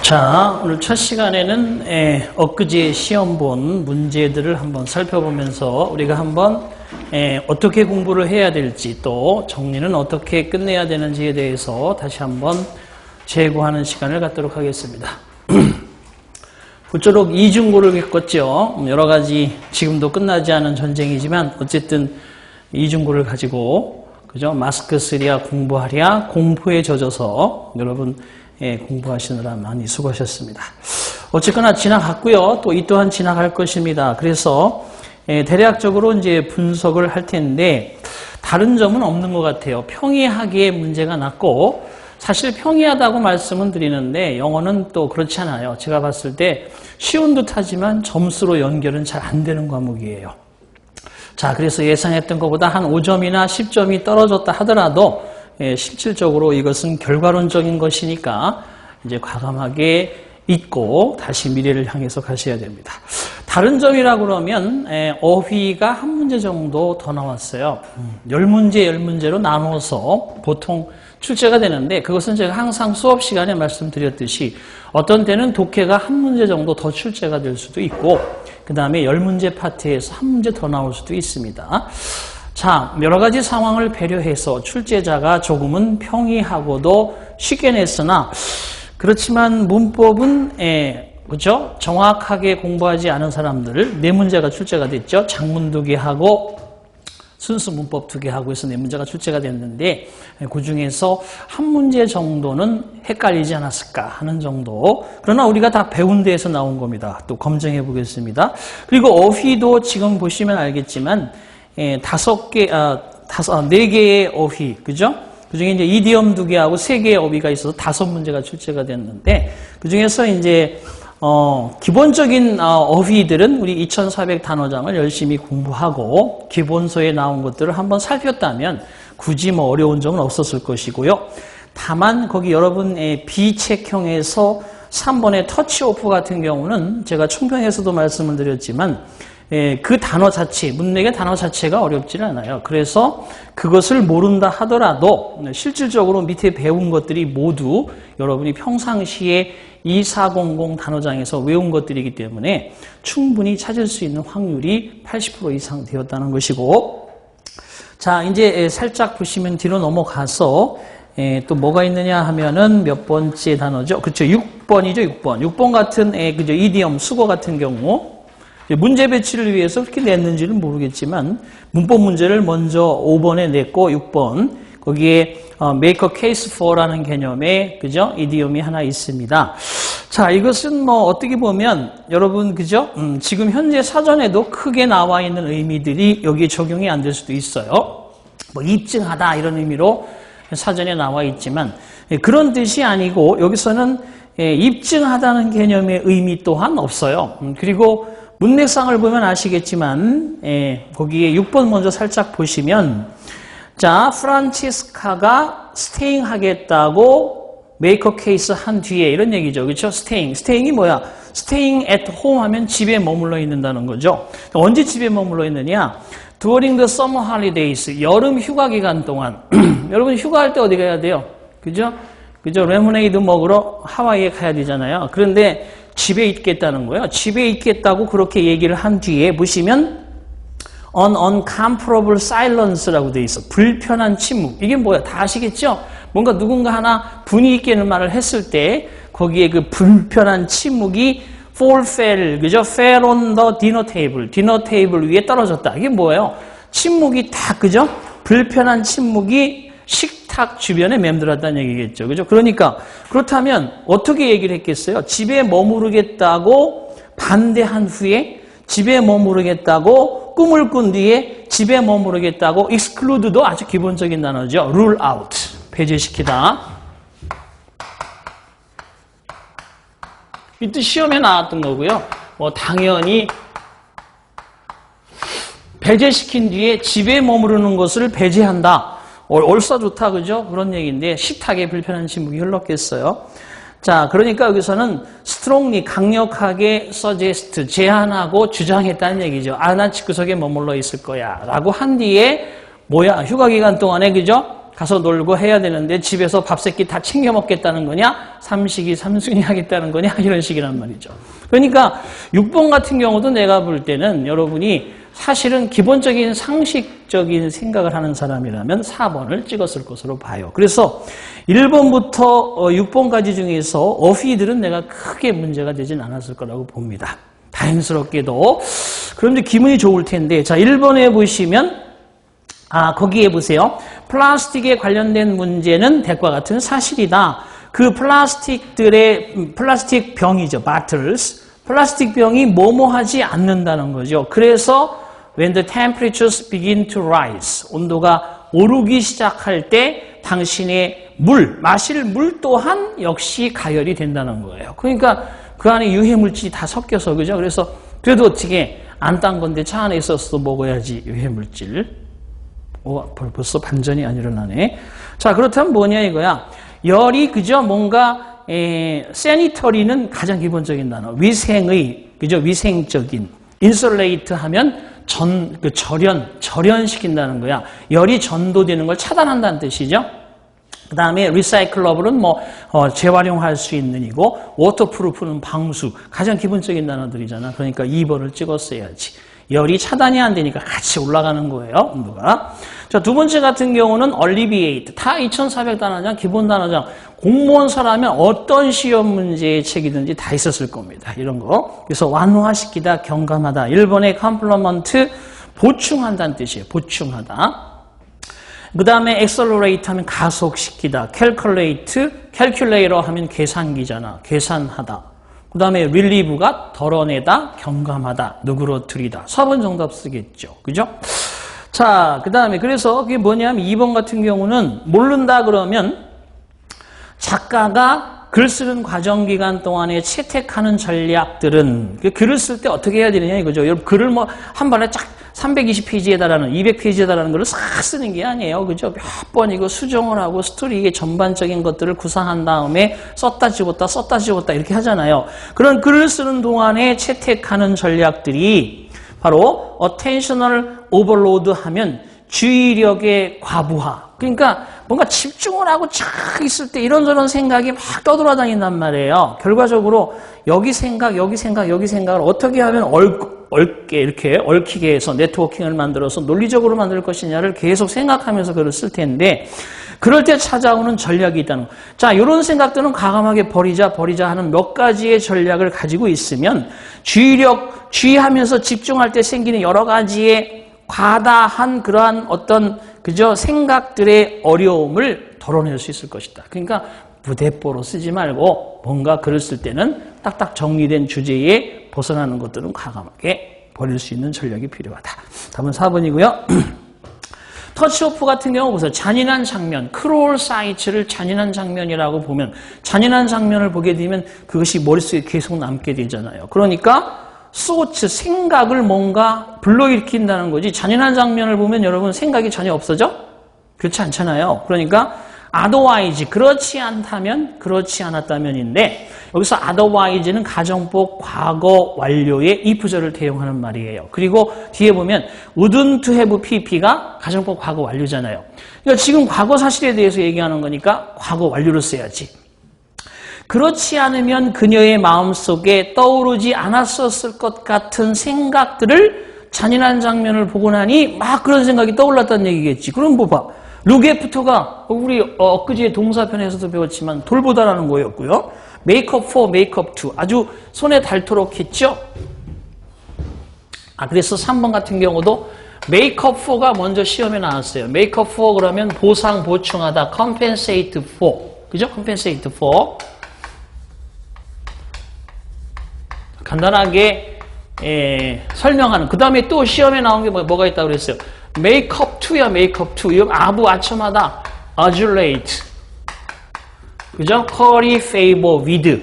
자, 오늘 첫 시간에는 엊그제 시험 본 문제들을 한번 살펴보면서 우리가 한번 어떻게 공부를 해야 될지 또 정리는 어떻게 끝내야 되는지에 대해서 다시 한번 재고하는 시간을 갖도록 하겠습니다. 부쪼록 이중고를 겪었죠. 여러 가지 지금도 끝나지 않은 전쟁이지만 어쨌든 이중고를 가지고 그죠? 마스크 쓰랴 공부하랴 공포에 젖어서 여러분 공부하시느라 많이 수고하셨습니다. 어쨌거나 지나갔고요. 또 이 또한 지나갈 것입니다. 그래서 대략적으로 이제 분석을 할 텐데 다른 점은 없는 것 같아요. 평이하게 문제가 났고 사실 평이하다고 말씀은 드리는데 영어는 또 그렇지 않아요. 제가 봤을 때 쉬운 듯하지만 점수로 연결은 잘 안 되는 과목이에요. 자, 그래서 예상했던 것보다 한 5점이나 10점이 떨어졌다 하더라도 실질적으로 이것은 결과론적인 것이니까 이제 과감하게 잊고 다시 미래를 향해서 가셔야 됩니다. 다른 점이라고 그러면 어휘가 한 문제 정도 더 나왔어요. 10문제, 10문제로 나눠서 보통 출제가 되는데 그것은 제가 항상 수업 시간에 말씀드렸듯이 어떤 때는 독해가 한 문제 정도 더 출제가 될 수도 있고 그 다음에 10문제 파트에서 한 문제 더 나올 수도 있습니다. 자, 여러 가지 상황을 배려해서 출제자가 조금은 평이하고도 쉽게 냈으나 그렇지만 문법은 그렇죠? 정확하게 공부하지 않은 사람들 4문제가 출제가 됐죠. 장문 2개하고 순수 문법 2개하고 해서 4문제가 출제가 됐는데 그 중에서 한 문제 정도는 헷갈리지 않았을까 하는 정도. 그러나 우리가 다 배운 데에서 나온 겁니다. 또 검증해 보겠습니다. 그리고 어휘도 지금 보시면 알겠지만 4개의 어휘, 그죠? 그 중에 이제 이디엄 2개하고 3개의 어휘가 있어서 5문제가 출제가 됐는데, 그 중에서 이제, 기본적인 어휘들은 우리 2400 단어장을 열심히 공부하고, 기본서에 나온 것들을 한번 살폈다면, 굳이 뭐 어려운 점은 없었을 것이고요. 다만, 거기 여러분, 비책형에서 3번의 터치 오프 같은 경우는 제가 총평에서도 말씀을 드렸지만, 그 단어 자체, 문맥의 단어 자체가 어렵지는 않아요. 그래서 그것을 모른다 하더라도 실질적으로 밑에 배운 것들이 모두 여러분이 평상시에 2400 단어장에서 외운 것들이기 때문에 충분히 찾을 수 있는 확률이 80% 이상 되었다는 것이고, 자, 이제 살짝 보시면 뒤로 넘어가서 또 뭐가 있느냐 하면은 몇 번째 단어죠? 그렇죠. 6번이죠, 6번. 6번 같은 그죠? 이디엄, 수거 같은 경우 문제 배치를 위해서 그렇게 냈는지는 모르겠지만 문법 문제를 먼저 5번에 냈고 6번 거기에 make a case for라는 개념의 그죠? 이디엄이 하나 있습니다. 자, 이것은 뭐 어떻게 보면 여러분 그죠? 지금 현재 사전에도 크게 나와 있는 의미들이 여기에 적용이 안 될 수도 있어요. 뭐 입증하다 이런 의미로 사전에 나와 있지만 그런 뜻이 아니고 여기서는 입증하다는 개념의 의미 또한 없어요. 그리고 문맥상을 보면 아시겠지만 거기에 6번 먼저 살짝 보시면 자, 프란치스카가 스테잉 하겠다고 메이커 케이스 한 뒤에 이런 얘기죠. 그렇죠? 스테잉이 뭐야? 스테잉 at home 하면 집에 머물러 있는다는 거죠. 언제 집에 머물러 있느냐? During the summer holidays, 여름 휴가 기간 동안 여러분 휴가할 때 어디 가야 돼요? 그죠? 레모네이드 먹으러 하와이에 가야 되잖아요. 그런데 집에 있겠다는 거예요. 집에 있겠다고 그렇게 얘기를 한 뒤에 보시면 An uncomfortable silence라고 돼 있어. 불편한 침묵. 이게 뭐야? 다 아시겠죠? 뭔가 누군가 하나 분위기 있게 말을 했을 때 거기에 그 불편한 침묵이 fell, 그죠? fell on the dinner table 위에 떨어졌다. 이게 뭐예요? 침묵이 딱, 그죠? 불편한 침묵이 식탁 주변에 맴돌았다는 얘기겠죠. 그죠? 그러니까, 그렇다면 어떻게 얘기를 했겠어요? 집에 머무르겠다고 반대한 후에 집에 머무르겠다고 꿈을 꾼 뒤에 집에 머무르겠다고 exclude도 아주 기본적인 단어죠. rule out. 배제시키다. 이 뜻 시험에 나왔던 거고요. 당연히 배제시킨 뒤에 집에 머무르는 것을 배제한다. 얼싸 좋다, 그죠? 그런 얘기인데 식탁에 불편한 침묵이 흘렀겠어요. 자, 그러니까 여기서는 strongly, 강력하게 suggest, 제안하고 주장했다는 얘기죠. 난 집구석에 머물러 있을 거야. 라고 한 뒤에 뭐야? 휴가 기간 동안에, 그죠? 가서 놀고 해야 되는데 집에서 밥 세끼 다 챙겨 먹겠다는 거냐? 삼식이 삼순이 하겠다는 거냐? 이런 식이란 말이죠. 그러니까 6번 같은 경우도 내가 볼 때는 여러분이 사실은 기본적인 상식적인 생각을 하는 사람이라면 4번을 찍었을 것으로 봐요. 그래서 1번부터 6번까지 중에서 어휘들은 내가 크게 문제가 되진 않았을 거라고 봅니다. 다행스럽게도. 그런데 기분이 좋을 텐데, 자, 1번에 보시면, 거기에 보세요. 플라스틱에 관련된 문제는 대과 같은 사실이다. 그 플라스틱 병이죠. bottles. 플라스틱 병이 뭐뭐하지 않는다는 거죠. 그래서 when the temperatures begin to rise, 온도가 오르기 시작할 때 당신의 마실 물 또한 역시 가열이 된다는 거예요. 그러니까 그 안에 유해물질이 다 섞여서, 그죠? 그래서 그래도 어떻게 안 딴 건데 차 안에 있어서 먹어야지 유해물질. 벌써 반전이 안 일어나네. 자, 그렇다면 뭐냐 이거야. 열이, 그죠? 뭔가 세니터리는 가장 기본적인 단어. 위생의, 그죠? 위생적인. 인슐레이트 하면 절연시킨다는 거야. 열이 전도되는 걸 차단한다는 뜻이죠. 그 다음에 리사이클러블은 재활용할 수 있는 이고, 워터프루프는 방수. 가장 기본적인 단어들이잖아. 그러니까 2번을 찍었어야지. 열이 차단이 안 되니까 같이 올라가는 거예요, 온도가. 자, 두 번째 같은 경우는 alleviate. 다 2400단어장, 기본 단어장. 공무원사라면 어떤 시험 문제의 책이든지 다 있었을 겁니다. 이런 거. 그래서 완화시키다, 경감하다. 1번의 complement, 보충한다는 뜻이에요. 보충하다. 그 다음에 accelerate 하면 가속시키다. calculator 하면 계산기잖아. 계산하다. 그 다음에 relieve가 덜어내다, 경감하다, 누그러뜨리다. 4번 정답 쓰겠죠. 그죠? 자, 그 다음에 그래서 그게 뭐냐면 2번 같은 경우는 모른다 그러면 작가가 글 쓰는 과정 기간 동안에 채택하는 전략들은 글을 쓸 때 어떻게 해야 되느냐 이거죠. 여러분 글을 한 번에 쫙 320페이지에 달하는 200페이지에 달하는 글을 싹 쓰는 게 아니에요. 그죠? 몇 번 이거 수정을 하고 스토리의 전반적인 것들을 구상한 다음에 썼다 지웠다 이렇게 하잖아요. 그런 글을 쓰는 동안에 채택하는 전략들이 바로 attentional overload 하면 주의력의 과부하. 그러니까 뭔가 집중을 하고 쫙 있을 때 이런저런 생각이 막 떠돌아다닌단 말이에요. 결과적으로 여기 생각을 어떻게 하면 얽히게 해서 네트워킹을 만들어서 논리적으로 만들 것이냐를 계속 생각하면서 글을 쓸 텐데 그럴 때 찾아오는 전략이 있다는 거. 자, 이런 생각들은 과감하게 버리자 하는 몇 가지의 전략을 가지고 있으면 주의하면서 집중할 때 생기는 여러 가지의 과다한 그러한 어떤 생각들의 어려움을 덜어낼 수 있을 것이다. 그러니까 무대뽀로 쓰지 말고 뭔가 글을 쓸 때는 딱딱 정리된 주제에 벗어나는 것들은 과감하게 버릴 수 있는 전략이 필요하다. 답은 4번이고요. 터치오프 같은 경우 보세요. 잔인한 장면, 크롤 사이트를 잔인한 장면이라고 보면 잔인한 장면을 보게 되면 그것이 머릿속에 계속 남게 되잖아요. 그러니까 소츠, 생각을 뭔가 불러일으킨다는 거지. 잔인한 장면을 보면 여러분 생각이 전혀 없어져? 그렇지 않잖아요. 그러니까 otherwise, 그렇지 않다면, 그렇지 않았다면인데 여기서 otherwise는 가정법 과거 완료의 if절을 대용하는 말이에요. 그리고 뒤에 보면 wouldn't have pp가 가정법 과거 완료잖아요. 그러니까 지금 과거 사실에 대해서 얘기하는 거니까 과거 완료를 써야지. 그렇지 않으면 그녀의 마음속에 떠오르지 않았었을 것 같은 생각들을 잔인한 장면을 보고 나니 막 그런 생각이 떠올랐다는 얘기겠지. 그럼 뭐 봐. look after가 우리 엊그제 동사편에서도 배웠지만 돌보다라는 거였고요. make up for, make up to 아주 손에 닳도록 했죠. 그래서 3번 같은 경우도 make up for가 먼저 시험에 나왔어요. make up for 그러면 보상, 보충하다. compensate for. 그죠? compensate for. 간단하게 설명하는. 그 다음에 또 시험에 나온 게 뭐가 있다고 그랬어요? make up to야, make up to. 이거 아부아첨하다. adulate. 그죠? curry favor with.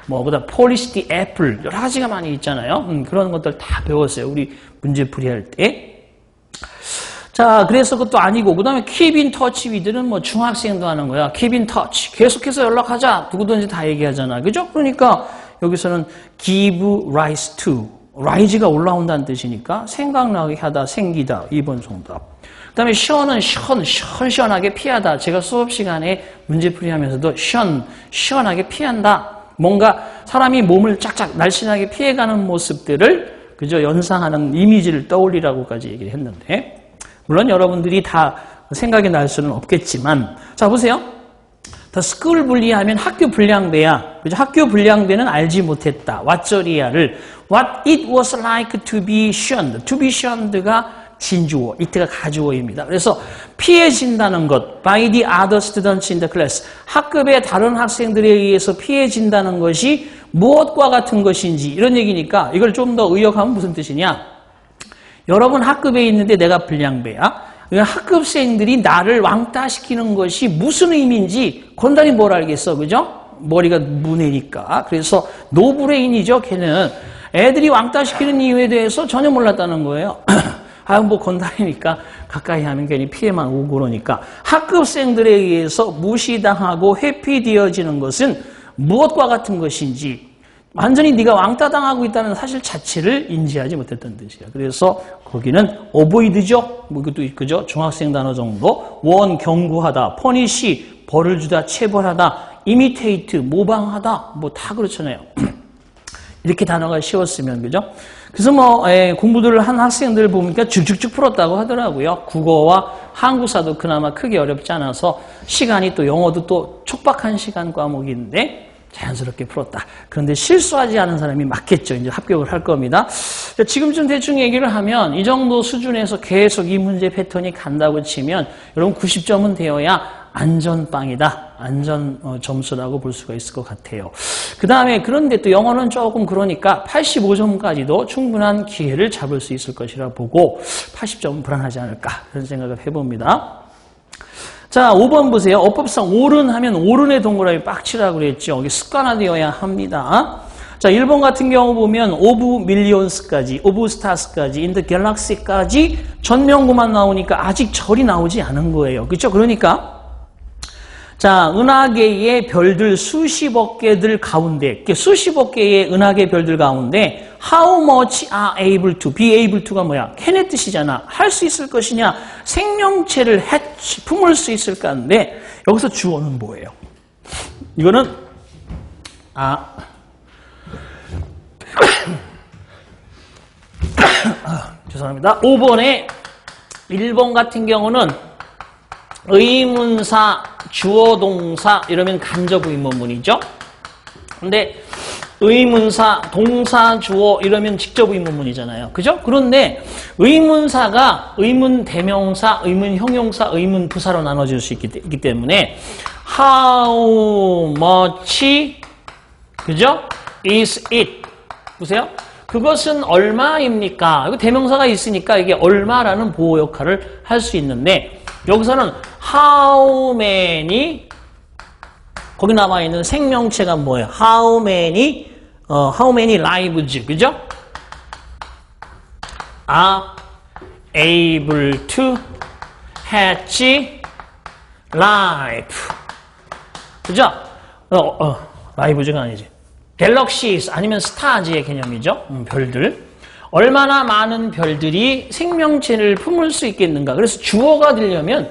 그다음 polish the apple. 여러 가지가 많이 있잖아요. 그런 것들 다 배웠어요. 우리 문제풀이할 때. 자, 그래서 그것도 아니고, 그 다음에 keep in touch with는 중학생도 하는 거야. keep in touch. 계속해서 연락하자. 누구든지 다 얘기하잖아. 그죠? 그러니까 여기서는 give rise to. rise가 올라온다는 뜻이니까 생각나게 하다, 생기다. 2번 정답. 그다음에 시원은 시원하게 피하다. 제가 수업 시간에 문제풀이 하면서도 시원하게 피한다. 뭔가 사람이 몸을 쫙쫙 날씬하게 피해가는 모습들을 그저 연상하는 이미지를 떠올리라고까지 얘기를 했는데, 물론 여러분들이 다 생각이 날 수는 없겠지만, 자 보세요. The school bully하면 학교 불량배야. 그죠? 학교 불량배는 알지 못했다. 왓저리아를 What it was like to be shunned. To be shunned가 진주어, it가 가주어입니다. 그래서 피해진다는 것, by the other students in the class. 학급의 다른 학생들에 의해서 피해진다는 것이 무엇과 같은 것인지 이런 얘기니까 이걸 좀 더 의역하면 무슨 뜻이냐? 여러분 학급에 있는데 내가 불량배야? 학급생들이 나를 왕따시키는 것이 무슨 의미인지 건달이 뭘 알겠어, 그죠? 머리가 무뇌니까. 그래서 노브레인이죠, 걔는. 애들이 왕따시키는 이유에 대해서 전혀 몰랐다는 거예요. 뭐 건달이니까 가까이 하면 괜히 피해만 오고 그러니까. 학급생들에 의해서 무시당하고 회피되어지는 것은 무엇과 같은 것인지 완전히 네가 왕따당하고 있다는 사실 자체를 인지하지 못했던 뜻이야. 그래서 거기는 어보이드죠. 뭐 이것도 그죠? 중학생 단어 정도. 원 경고하다, 퍼니시 벌을 주다, 체벌하다, 이미테이트 모방하다, 뭐 다 그렇잖아요. 이렇게 단어가 쉬웠으면 그죠? 그래서 뭐 공부들을 한 학생들 보니까 쭉쭉쭉 풀었다고 하더라고요. 국어와 한국사도 그나마 크게 어렵지 않아서 시간이 또 영어도 또 촉박한 시간 과목인데 자연스럽게 풀었다. 그런데 실수하지 않은 사람이 맞겠죠. 이제 합격을 할 겁니다. 지금쯤 대충 얘기를 하면 이 정도 수준에서 계속 이 문제 패턴이 간다고 치면 여러분 90점은 되어야 안전빵이다. 안전 점수라고 볼 수가 있을 것 같아요. 그 다음에 그런데 또 영어는 조금 그러니까 85점까지도 충분한 기회를 잡을 수 있을 것이라 보고 80점은 불안하지 않을까 그런 생각을 해봅니다. 자, 5번 보세요. 어법상 옳은 하면 옳은의 동그라미 빡치라고 그랬죠. 이게 습관화되어야 합니다. 자, 1번 같은 경우 보면 오브 밀리언스까지, 오브 스타스까지, 인더 갤럭시까지 전명구만 나오니까 아직 절이 나오지 않은 거예요. 그렇죠? 그러니까 자, 은하계의 별들 수십억 개들 가운데, 수십억 개의 은하계 별들 가운데 how much are able to, be able to가 뭐야? can의 뜻이잖아. 할 수 있을 것이냐? 생명체를 품을 수 있을까인데 여기서 주어는 뭐예요? 이거는 죄송합니다. 5번에 1번 같은 경우는 의문사, 주어, 동사 이러면 간접 의문문이죠. 근데 의문사, 동사, 주어 이러면 직접 의문문이잖아요. 그죠? 그런데 의문사가 의문 대명사, 의문 형용사, 의문 부사로 나눠질 수 있기 때문에 how much 그죠? is it 보세요. 그것은 얼마입니까? 이거 대명사가 있으니까 이게 얼마라는 보호 역할을 할 수 있는데 여기서는 how many 거기 남아있는 생명체가 뭐예요? how many lives 그죠? are able to hatch life 그죠? lives가 아니지 galaxies 아니면 stars의 개념이죠. 별들 얼마나 많은 별들이 생명체를 품을 수 있겠는가. 그래서 주어가 되려면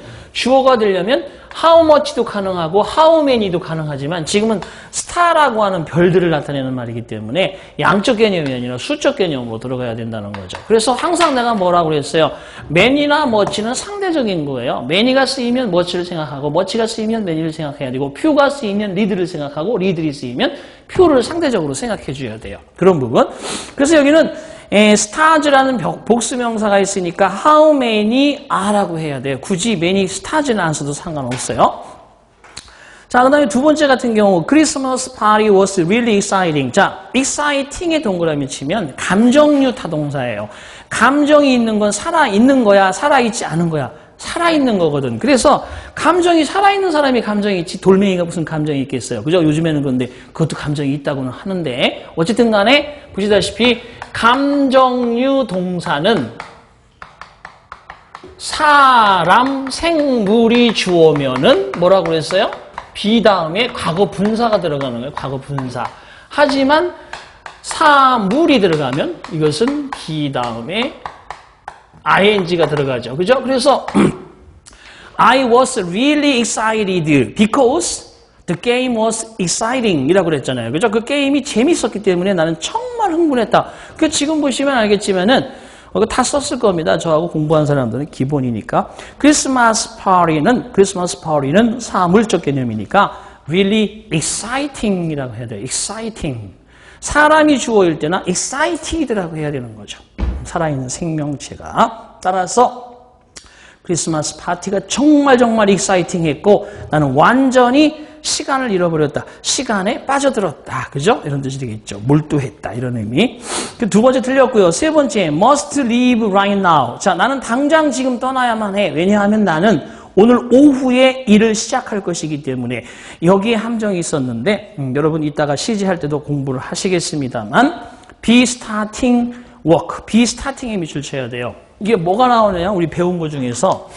how much도 가능하고 how many도 가능하지만 지금은 star라고 하는 별들을 나타내는 말이기 때문에 양적 개념이 아니라 수적 개념으로 들어가야 된다는 거죠. 그래서 항상 내가 뭐라고 그랬어요? many나 much는 상대적인 거예요. many가 쓰이면 much를 생각하고 much가 쓰이면 many를 생각해야 되고 few가 쓰이면 lead를 생각하고 lead이 쓰이면 few를 상대적으로 생각해 줘야 돼요. 그런 부분. 그래서 여기는 stars라는 복수명사가 있으니까 how many are라고 해야 돼요. 굳이 many stars는 안 써도 상관없어요. 자, 그 다음에 두 번째 같은 경우 Christmas party was really exciting. 자, exciting의 동그라미 치면 감정류 타동사예요. 감정이 있는 건 살아있는 거야, 살아있지 않은 거야. 살아있는 거거든. 그래서 감정이 살아있는 사람이 감정이 있지 돌멩이가 무슨 감정이 있겠어요. 그죠? 요즘에는 그런데 그것도 감정이 있다고는 하는데 어쨌든 간에 보시다시피 감정류 동사는 사람, 생물이 주어면은 뭐라고 그랬어요? be 다음에 과거 분사가 들어가는 거예요. 과거 분사. 하지만 사물이 들어가면 이것은 be 다음에 ing가 들어가죠. 그죠? 그래서 I was really excited because the game was exciting 이라고 그랬잖아요. 그죠? 그 게임이 재밌었기 때문에 나는 정말 흥분했다. 그 지금 보시면 알겠지만은 이거 다 썼을 겁니다. 저하고 공부한 사람들은 기본이니까. 크리스마스 파티는 사물적 개념이니까 really exciting이라고 해야 돼요. exciting. 사람이 주어일 때나 excited라고 해야 되는 거죠. 살아있는 생명체가. 따라서 크리스마스 파티가 정말 exciting했고 나는 완전히 시간을 잃어버렸다. 시간에 빠져들었다. 그죠? 이런 뜻이 되겠죠. 몰두했다. 이런 의미. 두 번째 틀렸고요. 세 번째, must leave right now. 자, 나는 당장 지금 떠나야만 해. 왜냐하면 나는 오늘 오후에 일을 시작할 것이기 때문에 여기에 함정이 있었는데 여러분 이따가 CG 할 때도 공부를 하시겠습니다만 be starting work. be starting에 밑줄 쳐야 돼요. 이게 뭐가 나오느냐? 우리 배운 것 중에서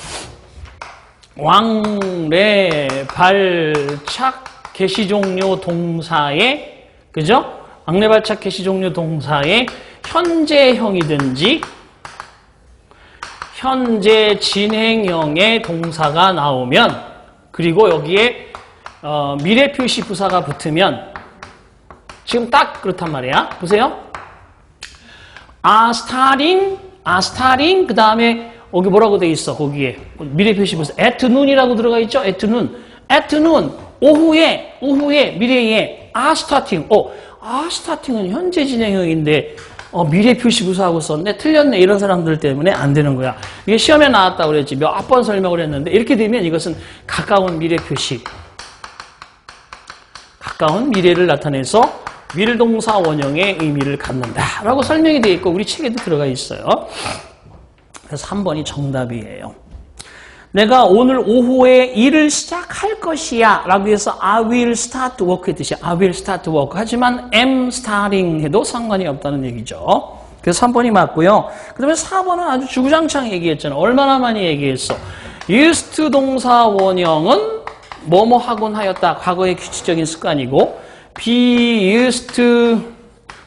왕래 발착 개시종료 동사의 그죠? 왕래 발착 개시종료 동사의 현재형이든지 현재 진행형의 동사가 나오면 그리고 여기에 미래 표시 부사가 붙으면 지금 딱 그렇단 말이야. 보세요. starting 그 다음에 여기 뭐라고 돼 있어? 거기에 미래 표시 부사 at noon이라고 들어가 있죠? at noon 오후에 미래에 starting starting은 현재 진행형인데 미래 표시 부사하고 썼네? 틀렸네? 이런 사람들 때문에 안 되는 거야. 이게 시험에 나왔다고 그랬지. 몇 번 설명을 했는데 이렇게 되면 이것은 가까운 미래 표시. 가까운 미래를 나타내서 밀동사 원형의 의미를 갖는다. 라고 설명이 되어 있고 우리 책에도 들어가 있어요. 그래서 3번이 정답이에요. 내가 오늘 오후에 일을 시작할 것이야 라고 해서 I will start work 했듯이 I will start work 하지만 am starting 해도 상관이 없다는 얘기죠. 그래서 3번이 맞고요. 그 다음에 4번은 아주 주구장창 얘기했잖아. 얼마나 많이 얘기했어. used to 동사 원형은 뭐뭐 하곤 하였다. 과거의 규칙적인 습관이고 be used to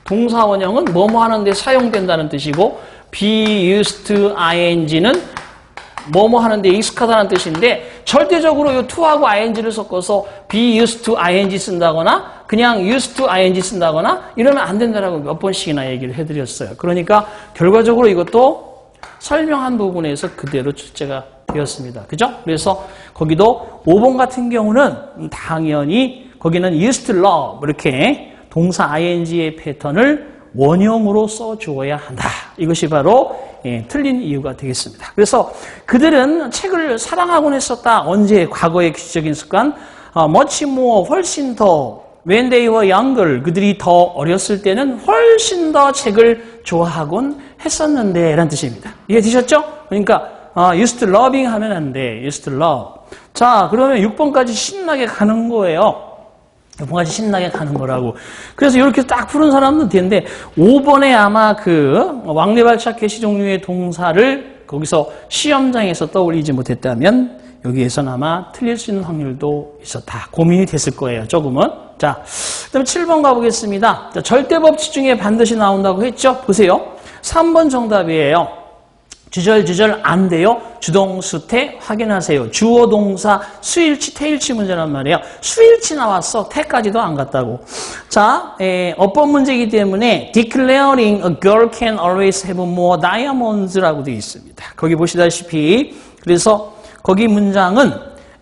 동사 원형은 뭐뭐 하는데 사용된다는 뜻이고 be used to ing는 뭐뭐 하는데 익숙하다는 뜻인데 절대적으로 이 to하고 ing를 섞어서 be used to ing 쓴다거나 그냥 used to ing 쓴다거나 이러면 안 된다라고 몇 번씩이나 얘기를 해드렸어요. 그러니까 결과적으로 이것도 설명한 부분에서 그대로 출제가 되었습니다. 그죠? 그래서 거기도 5번 같은 경우는 당연히 거기는 used to love 이렇게 동사 ing의 패턴을 원형으로 써주어야 한다. 이것이 바로 틀린 이유가 되겠습니다. 그래서 그들은 책을 사랑하곤 했었다. 언제? 과거의 규칙적인 습관. much more, 훨씬 더 when they were younger, 그들이 더 어렸을 때는 훨씬 더 책을 좋아하곤 했었는데 라는 뜻입니다. 이해되셨죠? 그러니까 used to loving 하면 안 돼. used to love. 자, 그러면 6번까지 신나게 가는 거예요. 6번까지 신나게 가는 거라고. 그래서 이렇게 딱 푸는 사람도 되는데 5번에 아마 그 왕래발착 개시 종류의 동사를 거기서 시험장에서 떠올리지 못했다면 여기에서는 아마 틀릴 수 있는 확률도 있었다. 고민이 됐을 거예요. 조금은. 자, 그다음에 7번 가보겠습니다. 자, 절대법칙 중에 반드시 나온다고 했죠? 보세요. 3번 정답이에요. 주절 안 돼요. 주동수태 확인하세요. 주어 동사 수일치 태일치 문제란 말이에요. 수일치 나왔어. 태까지도 안 갔다고. 자, 어법 문제이기 때문에 declaring a girl can always have more diamonds라고 되어 있습니다. 거기 보시다시피 그래서 거기 문장은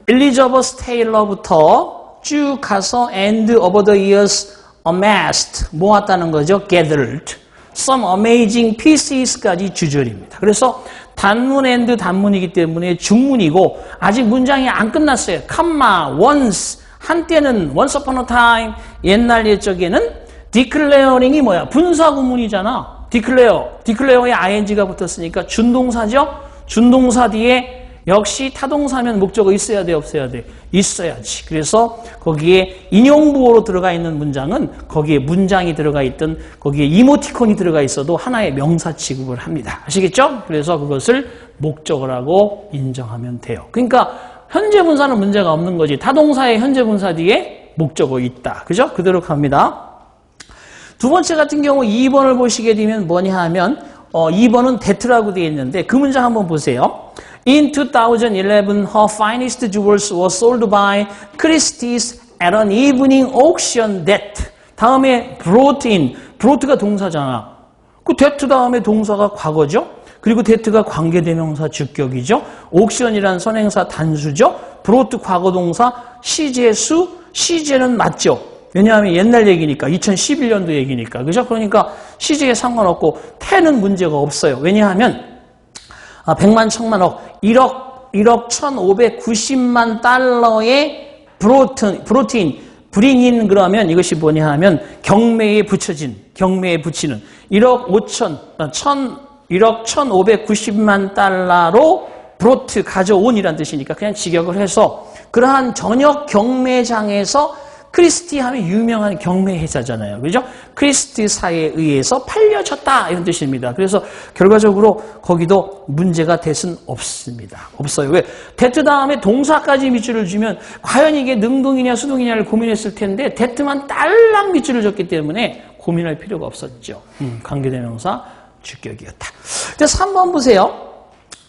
Elizabeth Taylor부터 쭉 가서 and over the years amassed 모았다는 거죠. gathered some amazing pieces까지 주절입니다. 그래서 단문 and 단문이기 때문에 중문이고 아직 문장이 안 끝났어요. 컴마, once, 한때는 once upon a time, 옛날 옛적에는 declaring이 뭐야? 분사구문이잖아. declare에 ing가 붙었으니까 준동사죠? 준동사 뒤에 역시 타동사면 목적어 있어야 돼, 없어야 돼? 있어야지. 그래서 거기에 인용부호로 들어가 있는 문장은 거기에 문장이 들어가 있든 거기에 이모티콘이 들어가 있어도 하나의 명사 취급을 합니다. 아시겠죠? 그래서 그것을 목적어라고 인정하면 돼요. 그러니까 현재 분사는 문제가 없는 거지. 타동사의 현재 분사 뒤에 목적어 있다. 그죠? 그대로 갑니다. 두 번째 같은 경우 2번을 보시게 되면 뭐냐 하면 2번은 that라고 되어 있는데 그 문장 한번 보세요. In 2011, her finest jewels were sold by Christie's at an evening auction that. 다음에 brought in. brought가 동사잖아. 그 that 다음에 동사가 과거죠. 그리고 that가 관계대명사 주격이죠. auction이란 선행사 단수죠. brought 과거동사 시제수. 시제는 맞죠. 왜냐하면 옛날 얘기니까 2011년도 얘기니까. 그죠? 그러니까 시제에 상관없고 태는 문제가 없어요. 왜냐하면 100만, 1000만억, 1억 1590만 달러의 브로틴, 브링인 그러면 이것이 뭐냐 하면 경매에 붙이는 1억 1590만 달러로 브로트 가져온이란 뜻이니까 그냥 직역을 해서 그러한 저녁 경매장에서 크리스티 하면 유명한 경매 회사잖아요. 그죠? 크리스티사에 의해서 팔려졌다 이런 뜻입니다. 그래서 결과적으로 거기도 문제가 that은 없습니다. 없어요. 왜? that 다음에 동사까지 밑줄을 주면 과연 이게 능동이냐 수동이냐를 고민했을 텐데 that만 딸랑 밑줄을 줬기 때문에 고민할 필요가 없었죠. 관계대명사 주격이었다. 3번 보세요.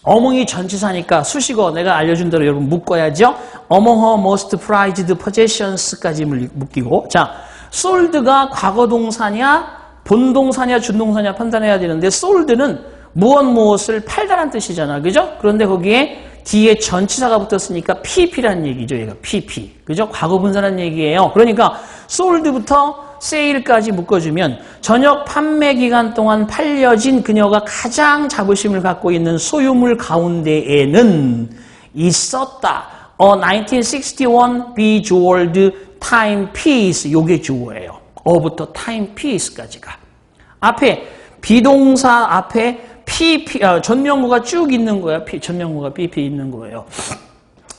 어몽이 전치사니까 수식어 내가 알려준 대로 여러분 묶어야죠. Among her most prized possessions까지 묶이고 자, sold가 과거동사냐 본동사냐 준동사냐 판단해야 되는데 sold는 무엇을 팔다란 뜻이잖아. 그죠? 그런데 거기에 뒤에 전치사가 붙었으니까 pp라는 얘기죠. 얘가 pp. 그죠? 과거분사라는 얘기예요. 그러니까 sold부터 세일까지 묶어주면 저녁 판매 기간 동안 팔려진 그녀가 가장 자부심을 갖고 있는 소유물 가운데에는 있었다. 1961 bejeweled timepiece. 요게 주어예요. 어부터 timepiece까지가. 앞에 비동사 앞에 pp, 전명구가 쭉 있는 거야. 전명구가 pp 있는 거예요.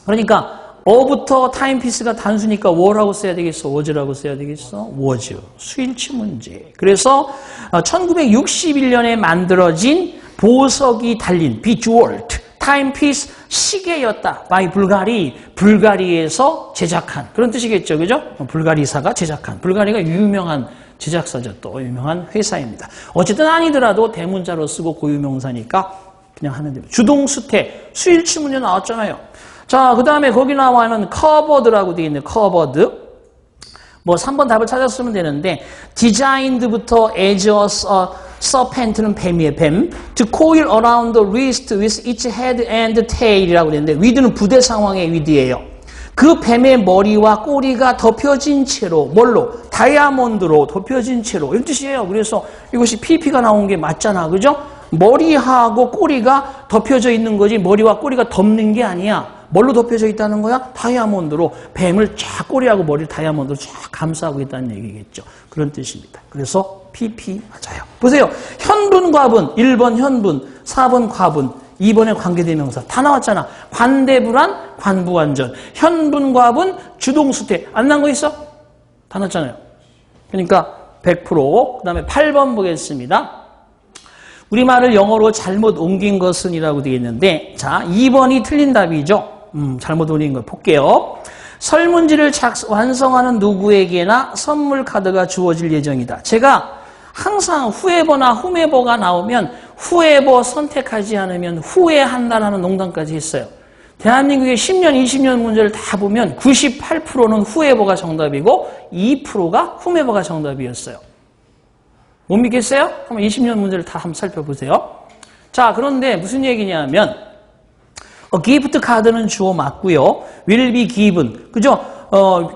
그러니까 어부터 타임피스가 단수니까 what라고 써야 되겠어? was라고 써야 되겠어? was. 수일치 문제. 그래서 1961년에 만들어진 보석이 달린 bejeweled timepiece 시계였다. by 불가리에서 제작한 그런 뜻이겠죠. 그죠? 불가리사가 제작한. 불가리가 유명한 제작사죠. 또 유명한 회사입니다. 어쨌든 아니더라도 대문자로 쓰고 고유명사니까 그냥 하면 됩니다. 주동수태. 수일치 문제 나왔잖아요. 자, 그 다음에 거기 나와 있는 covered라고 되어 있는 covered. 뭐 3번 답을 찾았으면 되는데 designed부터 as a serpent는 뱀이에요. 뱀. to coil around the wrist with its head and tail이라고 되는데 with는 부대 상황의 with이에요. 그 뱀의 머리와 꼬리가 덮여진 채로 뭘로? 다이아몬드로 덮여진 채로 이런 뜻이에요. 그래서 이것이 pp가 나온 게 맞잖아. 그죠? 머리하고 꼬리가 덮여져 있는 거지 머리와 꼬리가 덮는 게 아니야. 뭘로 덮여져 있다는 거야? 다이아몬드로 뱀을 쫙 꼬리하고 머리를 다이아몬드로 쫙 감싸고 있다는 얘기겠죠. 그런 뜻입니다. 그래서 PP 맞아요. 보세요. 현분, 과분. 1번 현분, 4번 과분, 2번에 관계대명사. 다 나왔잖아. 관대불안, 관부완전. 현분, 과분, 주동수태. 안 난 거 있어? 다 났잖아요. 그러니까 100%. 그 다음에 8번 보겠습니다. 우리말을 영어로 잘못 옮긴 것은 이라고 되어 있는데 자 2번이 틀린 답이죠. 잘못 옮긴 걸 볼게요. 설문지를 완성하는 누구에게나 선물 카드가 주어질 예정이다. 제가 항상 후에버나 후메버가 나오면 후에버 선택하지 않으면 후회한다라는 농담까지 했어요. 대한민국의 10년, 20년 문제를 다 보면 98%는 후에버가 정답이고 2%가 후메버가 정답이었어요. 못 믿겠어요? 한번 20년 문제를 다 한번 살펴보세요. 자, 그런데 무슨 얘기냐면 기프트 카드는 주어 맞고요. will be given. 그죠?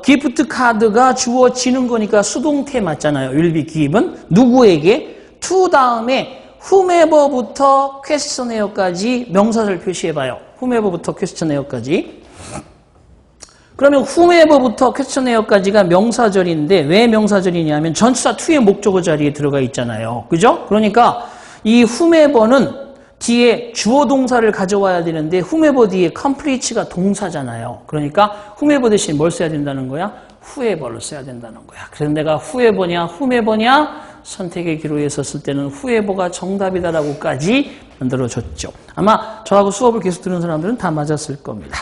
기프트 카드가 주어지는 거니까 수동태 맞잖아요. will be given. 누구에게? to 다음에 whomever부터 questionnaire,까지 명사절 표시해봐요. whomever부터 questionnaire,까지. 그러면 whomever부터 questionnaire,까지가 명사절인데 왜 명사절이냐면 전치사 to의 목적어 자리에 들어가 있잖아요. 그죠? 그러니까 이 whomever는 뒤에 주어 동사를 가져와야 되는데 whomever 뒤에 complete가 동사잖아요. 그러니까 whomever 대신 뭘 써야 된다는 거야? whoever를 써야 된다는 거야. 그래서 내가 whoever냐 whomever냐 선택의 기로에 섰을 때는 whoever가 정답이다라고까지 만들어줬죠. 아마 저하고 수업을 계속 들은 사람들은 다 맞았을 겁니다.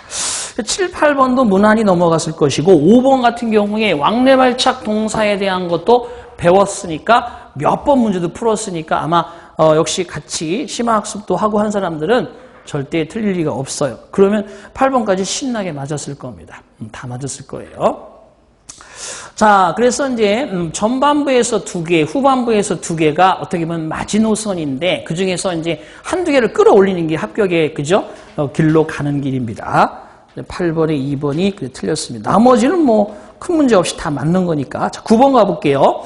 7, 8번도 무난히 넘어갔을 것이고 5번 같은 경우에 왕래발착 동사에 대한 것도 배웠으니까 몇 번 문제도 풀었으니까 아마 역시 같이 심화학습도 하고 한 사람들은 절대 틀릴 리가 없어요. 그러면 8번까지 신나게 맞았을 겁니다. 다 맞았을 거예요. 자, 그래서 이제 전반부에서 2개, 후반부에서 2개가 어떻게 보면 마지노선인데 그 중에서 이제 한두 개를 끌어올리는 게 합격의 그죠? 길로 가는 길입니다. 8번에 2번이 틀렸습니다. 나머지는 뭐 큰 문제 없이 다 맞는 거니까. 자, 9번 가볼게요.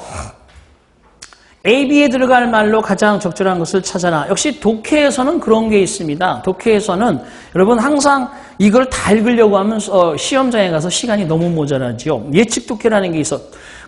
AB에 들어갈 말로 가장 적절한 것을 찾아라. 역시 독해에서는 그런 게 있습니다. 독해에서는 여러분 항상 이걸 다 읽으려고 하면 시험장에 가서 시간이 너무 모자라죠. 예측 독해라는 게 있어.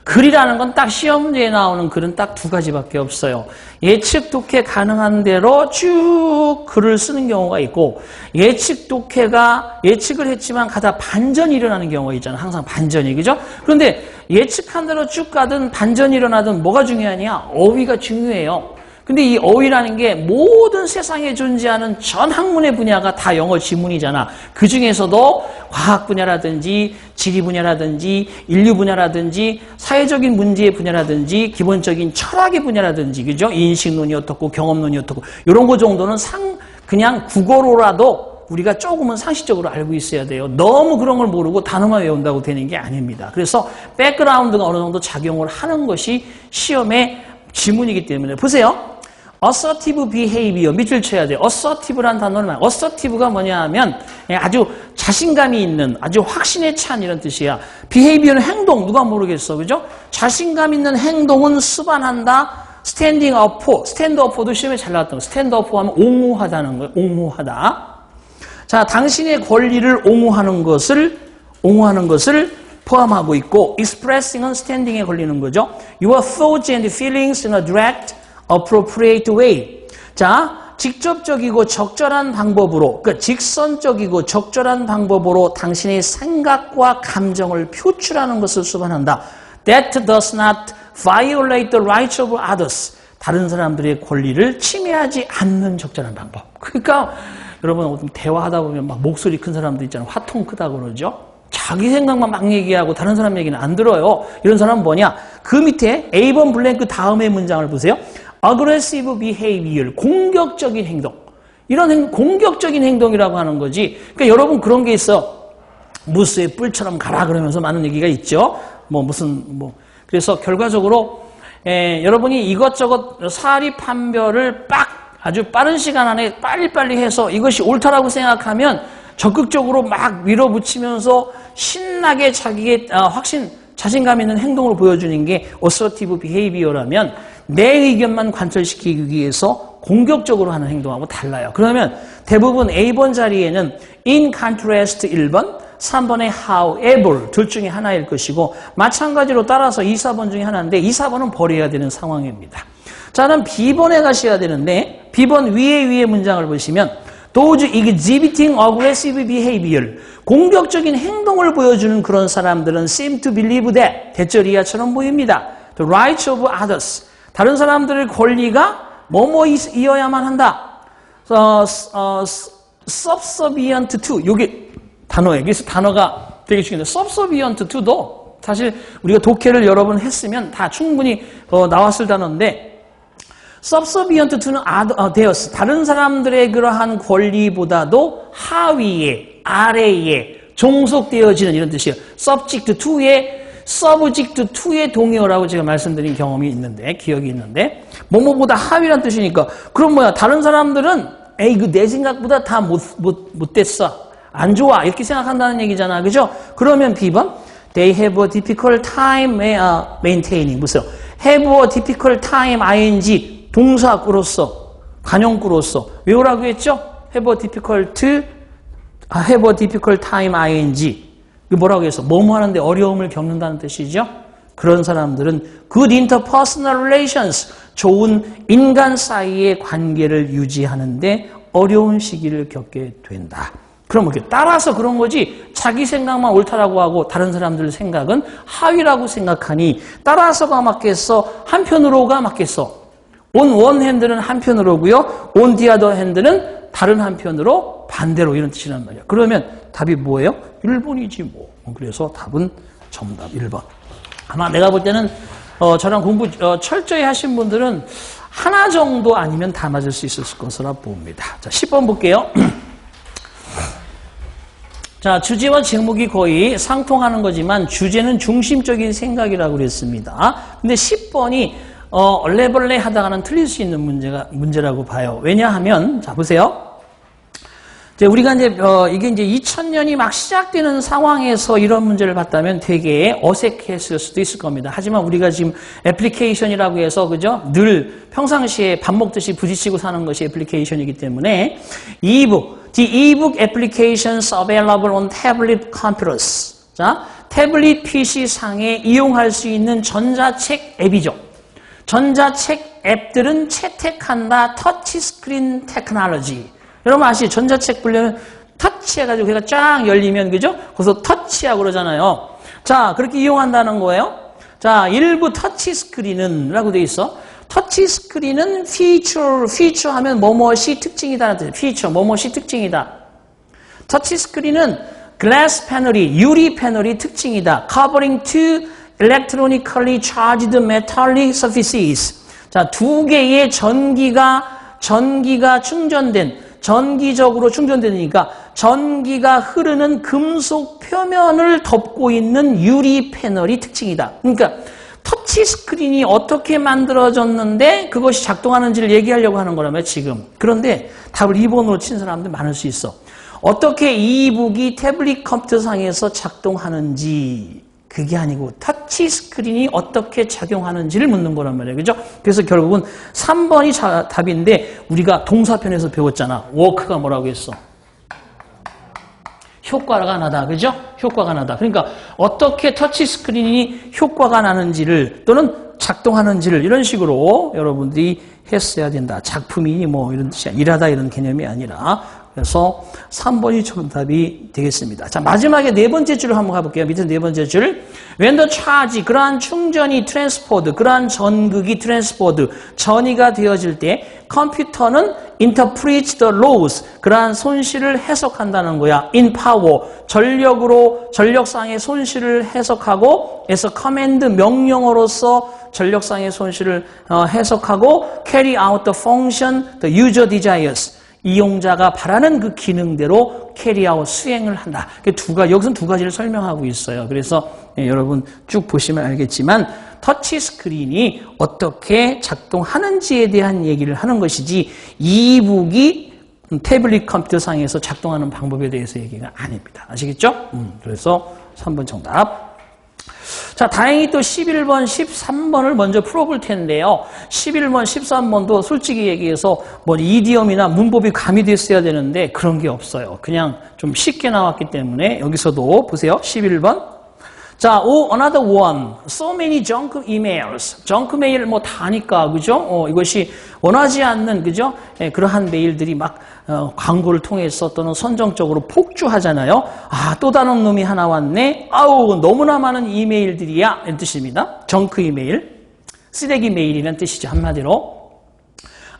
글이라는 건 딱 시험지에 나오는 글은 딱 2가지밖에 없어요. 예측 독해 가능한 대로 쭉 글을 쓰는 경우가 있고 예측 독해가 예측을 했지만 가다 반전이 일어나는 경우가 있잖아요. 항상 반전이. 그죠? 그런데 예측한 대로 쭉 가든 반전이 일어나든 뭐가 중요하냐? 어휘가 중요해요. 근데 이 어휘라는 게 모든 세상에 존재하는 전 학문의 분야가 다 영어 지문이잖아. 그 중에서도 과학 분야라든지 지리 분야라든지 인류 분야라든지 사회적인 문제의 분야라든지 기본적인 철학의 분야라든지 그죠? 인식론이 어떻고 경험론이 어떻고 이런 거 정도는 그냥 국어로라도 우리가 조금은 상식적으로 알고 있어야 돼요. 너무 그런 걸 모르고 단어만 외운다고 되는 게 아닙니다. 그래서 백그라운드가 어느 정도 작용을 하는 것이 시험의 지문이기 때문에 보세요. assertive behavior 밑줄 쳐야 돼요. assertive란 단어는 assertive가 뭐냐 하면 아주 자신감이 있는 아주 확신에 찬 이런 뜻이야. behavior는 행동 누가 모르겠어. 그죠? 자신감 있는 행동은 수반한다. standing up for stand up for도 시험에 잘 나왔던 거. stand up for 하면 옹호하다는 거예요. 옹호하다. 자, 당신의 권리를 옹호하는 것을 포함하고 있고 expressing은 standing에 걸리는 거죠. Your thoughts and feelings in a direct appropriate way. 자, 직접적이고 적절한 방법으로, 그러니까 직선적이고 적절한 방법으로 당신의 생각과 감정을 표출하는 것을 수반한다. That does not violate the rights of others. 다른 사람들의 권리를 침해하지 않는 적절한 방법. 그러니까 여러분 대화하다 보면 막 목소리 큰 사람들 있잖아요. 화통 크다고 그러죠. 자기 생각만 막 얘기하고 다른 사람 얘기는 안 들어요. 이런 사람은 뭐냐? 그 밑에 A번 블랭크 다음의 문장을 보세요. aggressive behavior, 공격적인 행동. 이런 공격적인 행동이라고 하는 거지. 그러니까 여러분 그런 게 있어. 무스의 뿔처럼 가라 그러면서 많은 얘기가 있죠. 그래서 결과적으로 여러분이 이것저것 사리 판별을 아주 빠른 시간 안에 빨리빨리 해서 이것이 옳다라고 생각하면 적극적으로 막 밀어붙이면서 신나게 자기의 자신감 있는 행동을 보여주는 게 assertive behavior라면 내 의견만 관철시키기 위해서 공격적으로 하는 행동하고 달라요. 그러면 대부분 A번 자리에는 in contrast 1번, 3번에 however 둘 중에 하나일 것이고 마찬가지로 따라서 2, 4번 중에 하나인데 2, 4번은 버려야 되는 상황입니다. 자, 그럼 B번에 가셔야 되는데 B번 위에 문장을 보시면 Those exhibiting aggressive behavior 공격적인 행동을 보여주는 그런 사람들은 seem to believe that 대절이야처럼 보입니다. The rights of others 다른 사람들의 권리가 뭐뭐이어야만 한다. subservient to 요게 단어예요. 여기서 단어가 되게 중요해요. subservient to도 사실 우리가 독해를 여러 번 했으면 다 충분히 나왔을 단어인데 subservient to는 되었어. 다른 사람들의 그러한 권리보다도 하위에, 아래에 종속되어지는 이런 뜻이에요. subject to의 동의어라고 제가 말씀드린 경험이 있는데, 기억이 있는데, 뭐뭐보다 하위란 뜻이니까, 그럼 뭐야? 다른 사람들은, 내 생각보다 다 못됐어. 안 좋아. 이렇게 생각한다는 얘기잖아. 그죠? 그러면 B번, they have a difficult time maintaining. 보세요. have a difficult time, ing. 동사구로서, 관용구로서 외우라고 했죠? have a difficult time ing. 이거 뭐라고 해서? 뭐뭐 하는데 어려움을 겪는다는 뜻이죠? 그런 사람들은 good interpersonal relations, 좋은 인간 사이의 관계를 유지하는데 어려운 시기를 겪게 된다. 그럼 이렇게 따라서 그런 거지 자기 생각만 옳다라고 하고 다른 사람들 생각은 하위라고 생각하니 따라서가 맞겠어? 한편으로가 맞겠어? on one hand는 한편으로고요. on the other hand는 다른 한편으로 반대로 이런 뜻이란 말이야. 그러면 답이 뭐예요? 1번이지 뭐. 그래서 답은 정답 1번. 아마 내가 볼 때는 저랑 공부 철저히 하신 분들은 하나 정도 아니면 다 맞을 수 있을 것으로 봅니다. 자, 10번 볼게요. 자, 주제와 제목이 거의 상통하는 거지만 주제는 중심적인 생각이라고 그랬습니다. 근데 10번이 얼레벌레 하다가는 틀릴 수 있는 문제라고 봐요. 왜냐하면 자, 보세요. 우리가 이게 이제 2000년이 막 시작되는 상황에서 이런 문제를 봤다면 되게 어색했을 수도 있을 겁니다. 하지만 우리가 지금 애플리케이션이라고 해서, 그죠? 늘 평상시에 밥 먹듯이 부딪히고 사는 것이 애플리케이션이기 때문에 The ebook applications available on tablet computers. 자, 태블릿 PC 상에 이용할 수 있는 전자책 앱이죠. 전자책 앱들은 채택한다 터치스크린 테크놀로지. 여러분 아시죠? 전자책 보려면 터치해가지고 걔가 쫙 열리면, 그죠? 거기서 터치하고 그러잖아요. 자, 그렇게 이용한다는 거예요. 자, 일부 터치스크린은 라고 돼 있어. 터치스크린은 피처 하면 뭐뭐시 특징이다. 피처, 뭐뭐시 특징이다. 터치스크린은 글라스 패널이, 유리 패널이 특징이다. Covering two electronically charged metallic surfaces. 자, 두 개의 전기가 충전된, 전기적으로 충전되니까 전기가 흐르는 금속 표면을 덮고 있는 유리 패널이 특징이다. 그러니까 터치스크린이 어떻게 만들어졌는데 그것이 작동하는지를 얘기하려고 하는 거라며 지금. 그런데 답을 2번으로 친 사람들 많을 수 있어. 어떻게 이북이 태블릿 컴퓨터상에서 작동하는지, 그게 아니고 터치스크린이 어떻게 작용하는지를 묻는 거란 말이에요. 그죠? 그래서 결국은 3번이 답인데 우리가 동사편에서 배웠잖아. 워크가 뭐라고 했어? 효과가 나다. 그죠? 효과가 나다. 그러니까 어떻게 터치스크린이 효과가 나는지를 또는 작동하는지를 이런 식으로 여러분들이 했어야 된다. 작품이 뭐 이런 뜻이 일하다 이런 개념이 아니라. 그래서 3번이 정답이 되겠습니다. 자, 마지막에 네 번째 줄을 한번 가볼게요. 밑에 네 번째 줄. When the charge, 그러한 충전이 transferred, 그러한 전극이 transferred, 전이가 되어질 때 컴퓨터는 interprets the loss, 그러한 손실을 해석한다는 거야. In power, 전력으로, 전력상의 손실을 해석하고, as a command, 명령어로서 전력상의 손실을 해석하고, carry out the function the user desires. 이용자가 바라는 그 기능대로 캐리아웃 수행을 한다. 여기서 두 가지를 설명하고 있어요. 그래서 여러분 쭉 보시면 알겠지만 터치스크린이 어떻게 작동하는지에 대한 얘기를 하는 것이지 이북이 태블릿 컴퓨터상에서 작동하는 방법에 대해서 얘기가 아닙니다. 아시겠죠? 그래서 3번 정답. 자, 다행히 또 11번, 13번을 먼저 풀어볼 텐데요. 11번, 13번도 솔직히 얘기해서 뭐 이디엄이나 문법이 가미됐어야 되는데 그런 게 없어요. 그냥 좀 쉽게 나왔기 때문에 여기서도 보세요. 11번. 자, another one. So many junk emails. junk 메일 뭐 다니까, 그죠? 이것이 원하지 않는, 그죠? 그러한 메일들이 막 광고를 통해서 또는 선정적으로 폭주하잖아요. 아, 또 다른 놈이 하나 왔네. 아우, 너무나 많은 이메일들이야. 이런 뜻입니다. 정크 이메일. 쓰레기 메일이라는 뜻이죠. 한마디로.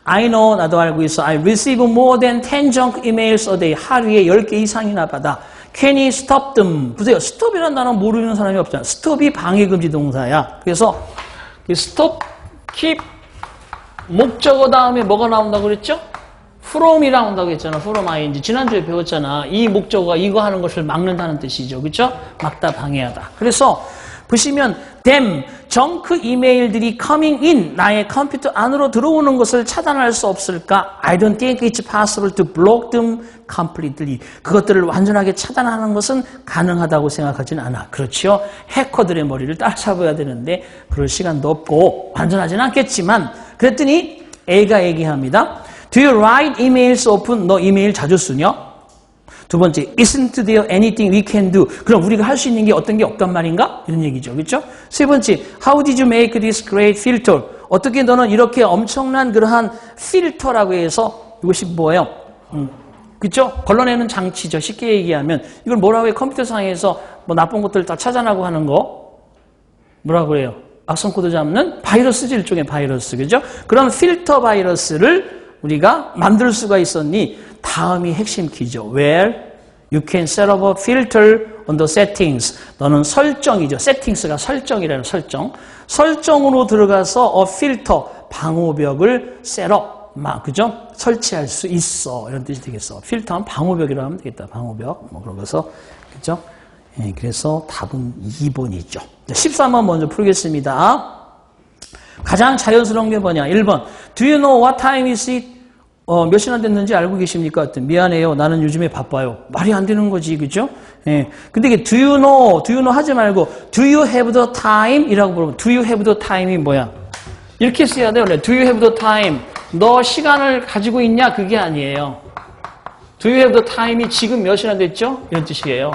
I know, 나도 알고 있어. I receive more than 10 junk emails a day. 하루에 10개 이상이나 받아. Can you stop them? 보세요. stop이라는 단어 모르는 사람이 없잖아. stop이 방해금지 동사야. 그래서 stop, keep, 목적어 다음에 뭐가 나온다고 그랬죠? from이 나온다고 했잖아. from ing. 지난주에 배웠잖아. 이 목적어가 이거 하는 것을 막는다는 뜻이죠. 그렇죠? 막다, 방해하다. 그래서 보시면 them, 정크 이메일들이 coming in, 나의 컴퓨터 안으로 들어오는 것을 차단할 수 없을까? I don't think it's possible to block them completely. 그것들을 완전하게 차단하는 것은 가능하다고 생각하지는 않아. 그렇죠? 해커들의 머리를 따라잡아야 되는데 그럴 시간도 없고 완전하지는 않겠지만 그랬더니 A가 얘기합니다. Do you write emails often? 너 이메일 자주 쓰냐? 두 번째, isn't there anything we can do? 그럼 우리가 할 수 있는 게 어떤 게 없단 말인가? 이런 얘기죠. 그렇죠? 세 번째, how did you make this great filter? 어떻게 너는 이렇게 엄청난 그러한 필터라고 해서 이것이 뭐예요? 그렇죠? 걸러내는 장치죠. 쉽게 얘기하면 이걸 뭐라고 해요? 컴퓨터상에서 뭐 나쁜 것들 다 찾아나고 하는 거 뭐라고 해요? 악성 코드 잡는 바이러스지, 일종의 바이러스. 그죠? 그런 필터 바이러스를 우리가 만들 수가 있었니? 다음이 핵심 키죠. Where you can set up a filter on the settings. 너는 설정이죠. settings가 설정이라는 설정. 설정으로 들어가서 a filter, 방호벽을 셋업, 그죠? 설치할 수 있어. 이런 뜻이 되겠어. 필터는 방호벽이라고 하면 되겠다. 방호벽. 뭐 그러면서, 그죠? 예, 그래서 답은 2번이죠. 13번 먼저 풀겠습니다. 가장 자연스러운 게 뭐냐? 1번. Do you know what time is it? 몇 시나 됐는지 알고 계십니까? 미안해요. 나는 요즘에 바빠요. 말이 안 되는 거지. 그죠? 예. 근데 이게 do you know 하지 말고 do you have the time? 이라고 물어보면 do you have the time이 뭐야? 이렇게 써야 돼요. 원래. Do you have the time? 너 시간을 가지고 있냐? 그게 아니에요. Do you have the time이 지금 몇 시나 됐죠? 이런 뜻이에요.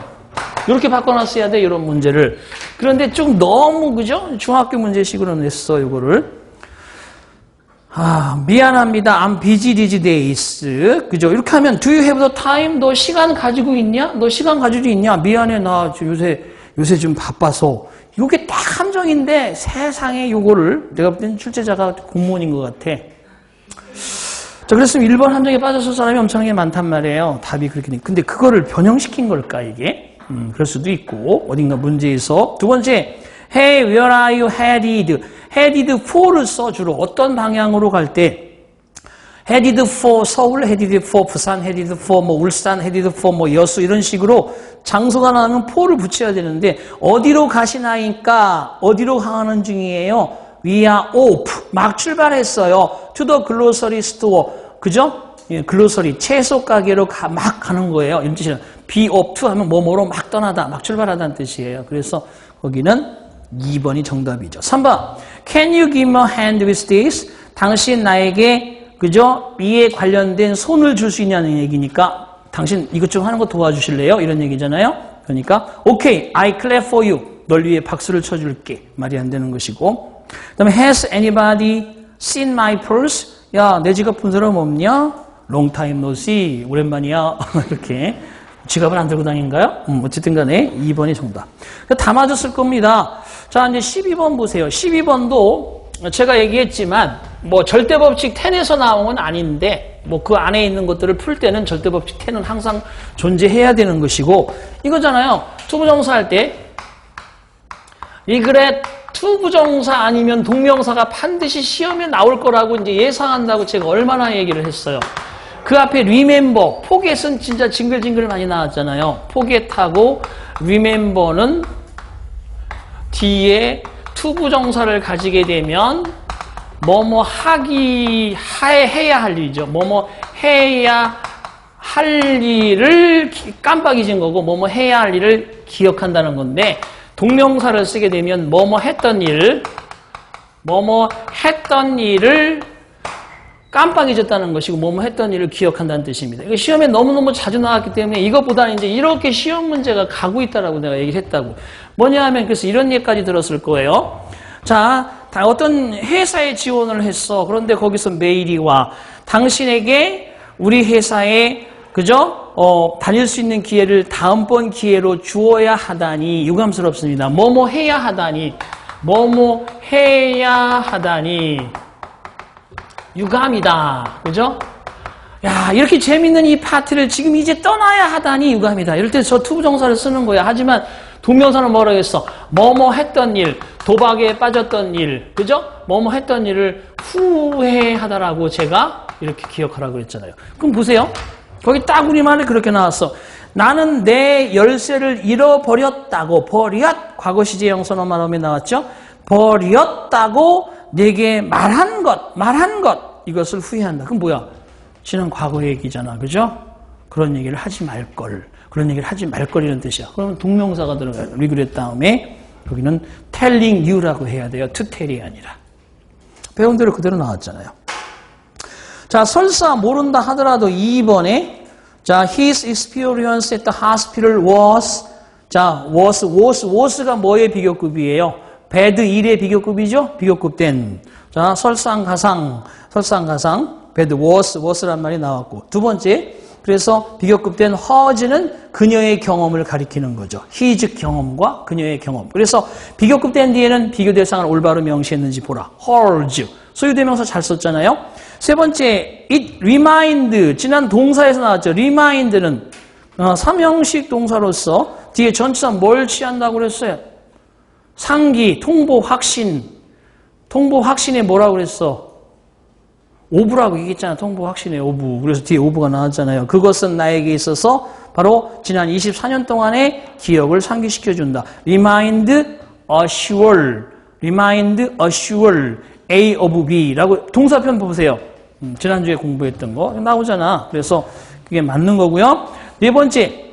이렇게 바꿔놨어야 돼, 이런 문제를. 그런데 좀 너무, 그죠? 중학교 문제식으로 냈어, 이거를. 미안합니다. I'm busy these days. 그죠? 이렇게 하면, do you have the time? 너 시간 가지고 있냐? 너 시간 가지고 있냐? 미안해, 나 요새 좀 바빠서. 이게 딱 함정인데, 세상에 요거를, 내가 볼 때는 출제자가 공무원인 것 같아. 자, 그랬으면 1번 함정에 빠졌을 사람이 엄청나게 많단 말이에요. 답이 그렇게 돼. 근데 그거를 변형시킨 걸까, 이게? 그럴 수도 있고, 어딘가 문제에서. 두 번째, Hey, where are you headed? headed for를 써, 주로. 어떤 방향으로 갈 때, headed for 서울, headed for 부산, headed for 뭐 울산, headed for 뭐 여수, 이런 식으로 장소가 나오면 for를 붙여야 되는데, 어디로 가시나니까, 어디로 가는 중이에요? We are off. 막 출발했어요. To the grocery store. 그죠? 예, 글로서리, 채소 가게로 막 가는 거예요. 이런 뜻이에요. be off to 하면 뭐뭐로 막 떠나다, 막 출발하다는 뜻이에요. 그래서 거기는 2번이 정답이죠. 3번. Can you give me a hand with this? 당신 나에게, 그죠? 이에 관련된 손을 줄 수 있냐는 얘기니까, 당신 이것 좀 하는 거 도와주실래요? 이런 얘기잖아요. 그러니까, okay, I clap for you. 널 위해 박수를 쳐줄게. 말이 안 되는 것이고. 그 다음에, has anybody seen my purse? 야, 내 지갑 본 사람 없냐? long time no see. 오랜만이야. 이렇게. 지갑을 안 들고 다닌가요? 어쨌든 간에 2번이 정답. 다 맞았을 겁니다. 자, 이제 12번 보세요. 12번도 제가 얘기했지만, 뭐 절대법칙 10에서 나온 건 아닌데, 뭐 그 안에 있는 것들을 풀 때는 절대법칙 10은 항상 존재해야 되는 것이고, 이거잖아요. 투부정사 할 때, regret 투부정사 아니면 동명사가 반드시 시험에 나올 거라고 이제 예상한다고 제가 얼마나 얘기를 했어요. 그 앞에 remember, forget은 진짜 징글징글 많이 나왔잖아요. forget하고 remember는 뒤에 투부정사를 가지게 되면 뭐뭐 해야 할 일이죠. 뭐뭐 해야 할 일을 깜빡 잊은 거고 뭐뭐 해야 할 일을 기억한다는 건데 동명사를 쓰게 되면 뭐뭐 했던 일을 깜빡 잊었다는 것이고 뭐뭐 했던 일을 기억한다는 뜻입니다. 이거 시험에 너무너무 자주 나왔기 때문에 이것보다는 이제 이렇게 시험 문제가 가고 있다라고 내가 얘기를 했다고. 뭐냐 하면 그래서 이런 얘기까지 들었을 거예요. 자, 어떤 회사에 지원을 했어. 그런데 거기서 메일이 와. 당신에게 우리 회사에 그죠? 다닐 수 있는 기회를 다음번 기회로 주어야 하다니 유감스럽습니다. 뭐뭐 해야 하다니 유감이다. 그죠? 야, 이렇게 재밌는 이 파티를 지금 이제 떠나야 하다니 유감이다. 이럴 때 저 투부정사를 쓰는 거야. 하지만 동명사는 뭐라고 했어? 뭐뭐 했던 일, 도박에 빠졌던 일, 그죠? 뭐뭐 했던 일을 후회하다라고 제가 이렇게 기억하라고 그랬잖아요. 그럼 보세요. 거기 딱 우리말에 그렇게 나왔어. 나는 내 열쇠를 잃어버렸다고. 과거 시제 영선어 말하면 나왔죠? 버렸다고 내게 말한 것, 이것을 후회한다. 그럼 뭐야? 지난 과거 얘기잖아. 그죠? 그런 얘기를 하지 말걸. 그런 얘기를 하지 말걸 이런 뜻이야. 그러면 동명사가 들어가요. regret 다음에 여기는 telling you라고 해야 돼요. to tell이 아니라. 배운 대로 그대로 나왔잖아요. 자, 설사 모른다 하더라도 2번에 자, his experience at the hospital was was가 뭐의 비교급이에요? bad 1의 비교급이죠? 비교급된. 자, 설상가상, bad was란 말이 나왔고. 두 번째, 그래서 비교급된 her's는 그녀의 경험을 가리키는 거죠. his 경험과 그녀의 경험. 그래서 비교급된 뒤에는 비교 대상을 올바로 명시했는지 보라. her's. 소유대명사 잘 썼잖아요. 세 번째, it remind. 지난 동사에서 나왔죠. remind는 삼형식 동사로서 뒤에 전치사 뭘 취한다고 그랬어요? 상기, 통보, 확신. 통보, 확신에 뭐라고 그랬어? 오브라고 얘기했잖아. 통보 확신의 오브. 그래서 뒤에 오브가 나왔잖아요. 그것은 나에게 있어서 바로 지난 24년 동안의 기억을 상기시켜준다. Remind assure. Remind assure A of B라고 동사편 보세요. 지난주에 공부했던 거 나오잖아. 그래서 그게 맞는 거고요. 네 번째,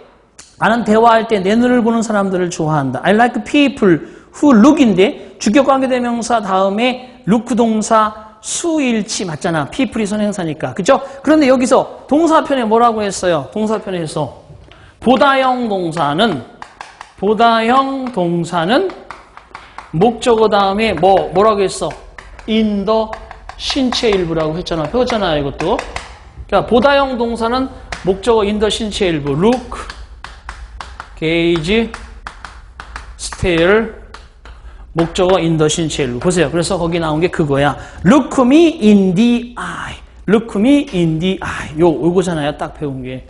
나는 대화할 때 내 눈을 보는 사람들을 좋아한다. I like people who look인데 주격관계대명사 다음에 look 동사 수일치 맞잖아. people이 선행사니까. 그죠? 그런데 여기서 동사편에 뭐라고 했어요? 동사편에서 보다형 동사는 목적어 다음에 뭐라고 했어? in the 신체 일부라고 했잖아. 배웠잖아, 이것도. 그러니까 보다형 동사는 목적어 in the 신체 일부. look, gaze, stare, 목적어 in the 신체 일부. 보세요. 그래서 거기 나온 게 그거야. Look me in the eye. Look me in the eye. 요거잖아요. 딱 배운 게.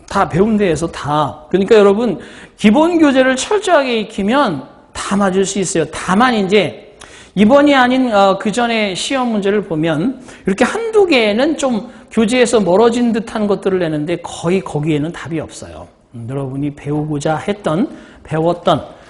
다 배운 데에서 다. 그러니까 여러분, 기본 교재를 철저하게 익히면 다 맞을 수 있어요. 다만 이제 이번이 아닌 그 전에 시험 문제를 보면 이렇게 한두 개는 좀 교재에서 멀어진 듯한 것들을 내는데 거의 거기에는 답이 없어요. 여러분이 배웠던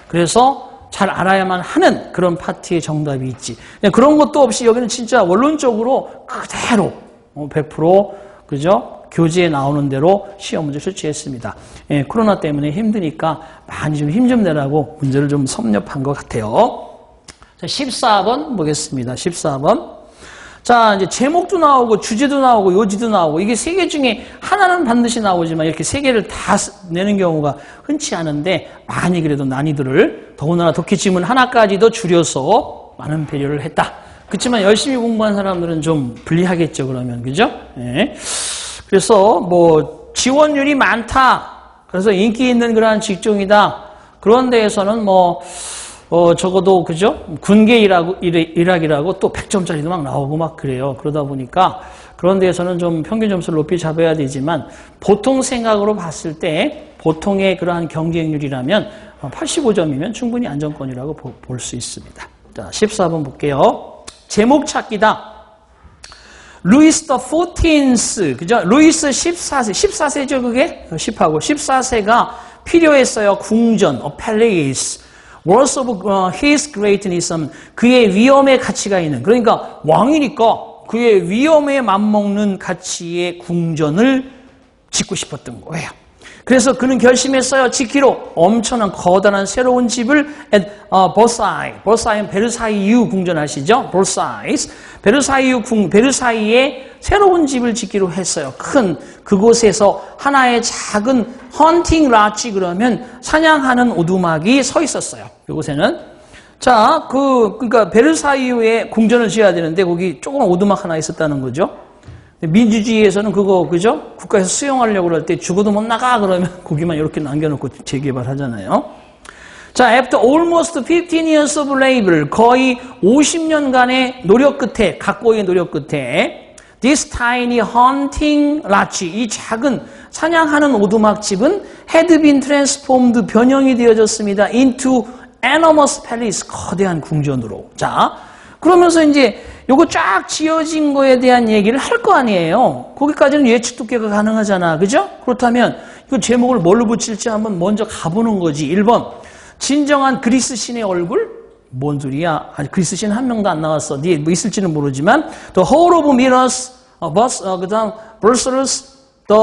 그래서 잘 알아야만 하는 그런 파트의 정답이 있지. 그런 것도 없이 여기는 진짜 원론적으로 그대로 100% 그죠? 교재에 나오는 대로 시험 문제 출제했습니다. 예, 코로나 때문에 힘드니까 많이 좀 힘 좀 내라고 문제를 좀 섭렵한 것 같아요. 자, 14번 보겠습니다. 14번. 자, 이제 제목도 나오고 주제도 나오고 요지도 나오고 이게 세 개 중에 하나는 반드시 나오지만 이렇게 세 개를 다 내는 경우가 흔치 않은데 많이 그래도 난이도를 더군다나 독해 지문 하나까지도 줄여서 많은 배려를 했다. 그렇지만 열심히 공부한 사람들은 좀 불리하겠죠, 그러면. 그죠? 예. 그래서 뭐 지원율이 많다. 그래서 인기 있는 그러한 직종이다. 그런 데에서는 적어도 그죠? 군계 일학이라고 또 100점짜리도 막 나오고 막 그래요. 그러다 보니까 그런 데에서는 좀 평균 점수를 높이 잡아야 되지만 보통 생각으로 봤을 때 보통의 그러한 경쟁률이라면 85점이면 충분히 안정권이라고 볼 수 있습니다. 자, 14번 볼게요. 제목 찾기다. 루이스 더 14th, 그죠? 루이스 14세죠, 그게? 10하고 14세가 필요했어요. 궁전, a palace. worth of his greatness, 그의 위엄의 가치가 있는, 그러니까 왕이니까 그의 위엄에 맞먹는 가치의 궁전을 짓고 싶었던 거예요. 그래서 그는 결심했어요. 짓기로 엄청난 거대한 새로운 집을 버사이는 베르사유 궁전 아시죠? 베르사유에 새로운 집을 짓기로 했어요. 큰 그곳에서 하나의 작은 헌팅 라치, 그러면 사냥하는 오두막이 서 있었어요. 이곳에는. 자, 그러니까 베르사유에 궁전을 지어야 되는데 거기 조그만 오두막 하나 있었다는 거죠. 민주주의에서는 그거, 그죠? 국가에서 수용하려고 그럴 때 죽어도 못 나가 그러면 거기만 이렇게 남겨놓고 재개발하잖아요. 자, after almost 15 years of labor, 거의 50년간의 노력 끝에, 각고의 노력 끝에, this tiny hunting lodge, 이 작은 사냥하는 오두막집은 had been transformed, 변형이 되어졌습니다. into enormous palace, 거대한 궁전으로. 자, 그러면서 이제 요거 쫙 지어진 거에 대한 얘기를 할 거 아니에요. 거기까지는 예측 두께가 가능하잖아. 그죠? 그렇다면 이거 제목을 뭘로 붙일지 한번 먼저 가보는 거지. 1번. 진정한 그리스 신의 얼굴? 뭔 소리야? 아직 그리스 신 한 명도 안 나왔어. 뒤에 뭐 있을지는 모르지만 The Hall of Mirrors, 그 다음 Versus The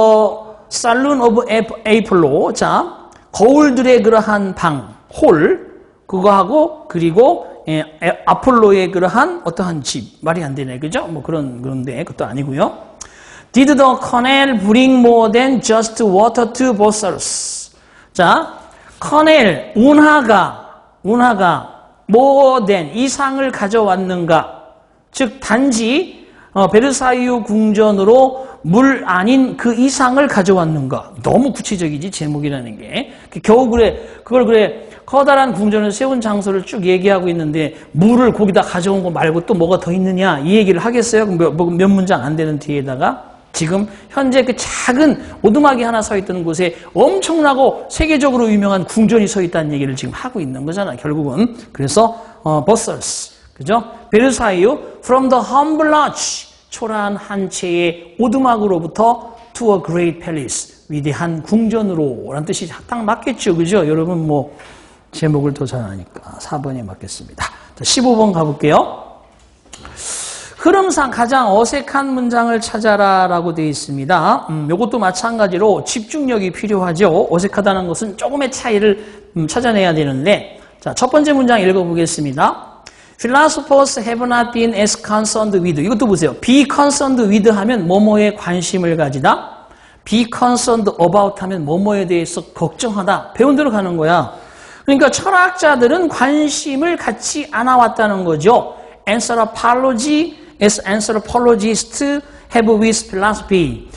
Saloon of Apollo. 자, 거울들의 그러한 방, 홀, 그거 하고, 그리고 아폴로의 그러한 어떠한 집. 말이 안 되네. 그죠? 뭐 그런데 그것도 아니고요. Did the colonel bring more than just water to Versailles? 자, 커넬, 운하가 more than 이상을 가져왔는가? 즉 단지 베르사유 궁전으로 물 아닌 그 이상을 가져왔는가? 너무 구체적이지 제목이라는 게. 겨우 그걸 커다란 궁전을 세운 장소를 쭉 얘기하고 있는데 물을 거기다 가져온 거 말고 또 뭐가 더 있느냐? 이 얘기를 하겠어요? 몇 문장 안 되는 뒤에다가 지금 현재 그 작은 오두막이 하나 서 있던 곳에 엄청나고 세계적으로 유명한 궁전이 서 있다는 얘기를 지금 하고 있는 거잖아, 결국은. 그래서 버설스, 그죠? 베르사유 from the humble arch 초라한 한 채의 오두막으로부터 to a great palace 위대한 궁전으로 라는 뜻이 딱 맞겠죠. 그죠? 여러분 뭐 제목을 더 잘 아니까 4번에 맞겠습니다. 자, 15번 가볼게요. 흐름상 가장 어색한 문장을 찾아라라고 되어 있습니다. 이것도 마찬가지로 집중력이 필요하죠. 어색하다는 것은 조금의 차이를 찾아내야 되는데, 자, 첫 번째 문장 읽어보겠습니다. Philosophers have not been as concerned with. 이것도 보세요. be concerned with 하면 뭐뭐에 관심을 가지다. be concerned about 하면 뭐뭐에 대해서 걱정하다. 배운 대로 가는 거야. 그러니까 철학자들은 관심을 갖지 않아 왔다는 거죠. As anthropologists have with philosophy.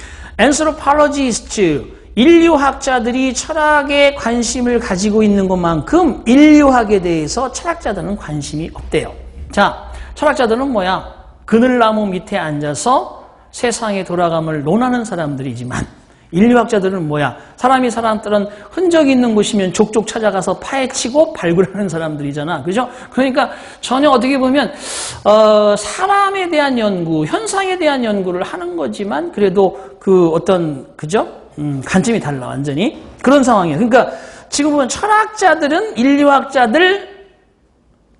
Anthropologists, 인류학자들이 철학에 관심을 가지고 있는 것만큼 인류학에 대해서 철학자들은 관심이 없대요. 자, 철학자들은 뭐야? 그늘나무 밑에 앉아서 세상의 돌아감을 논하는 사람들이지만 인류학자들은 뭐야? 사람이 사람들은 흔적이 있는 곳이면 족족 찾아가서 파헤치고 발굴하는 사람들이잖아. 그죠? 그러니까 전혀 어떻게 보면 사람에 대한 연구, 현상에 대한 연구를 하는 거지만 그래도 그 어떤 그죠? 관점이 달라 완전히. 그런 상황이에요. 그러니까 지금 보면 철학자들은 인류학자들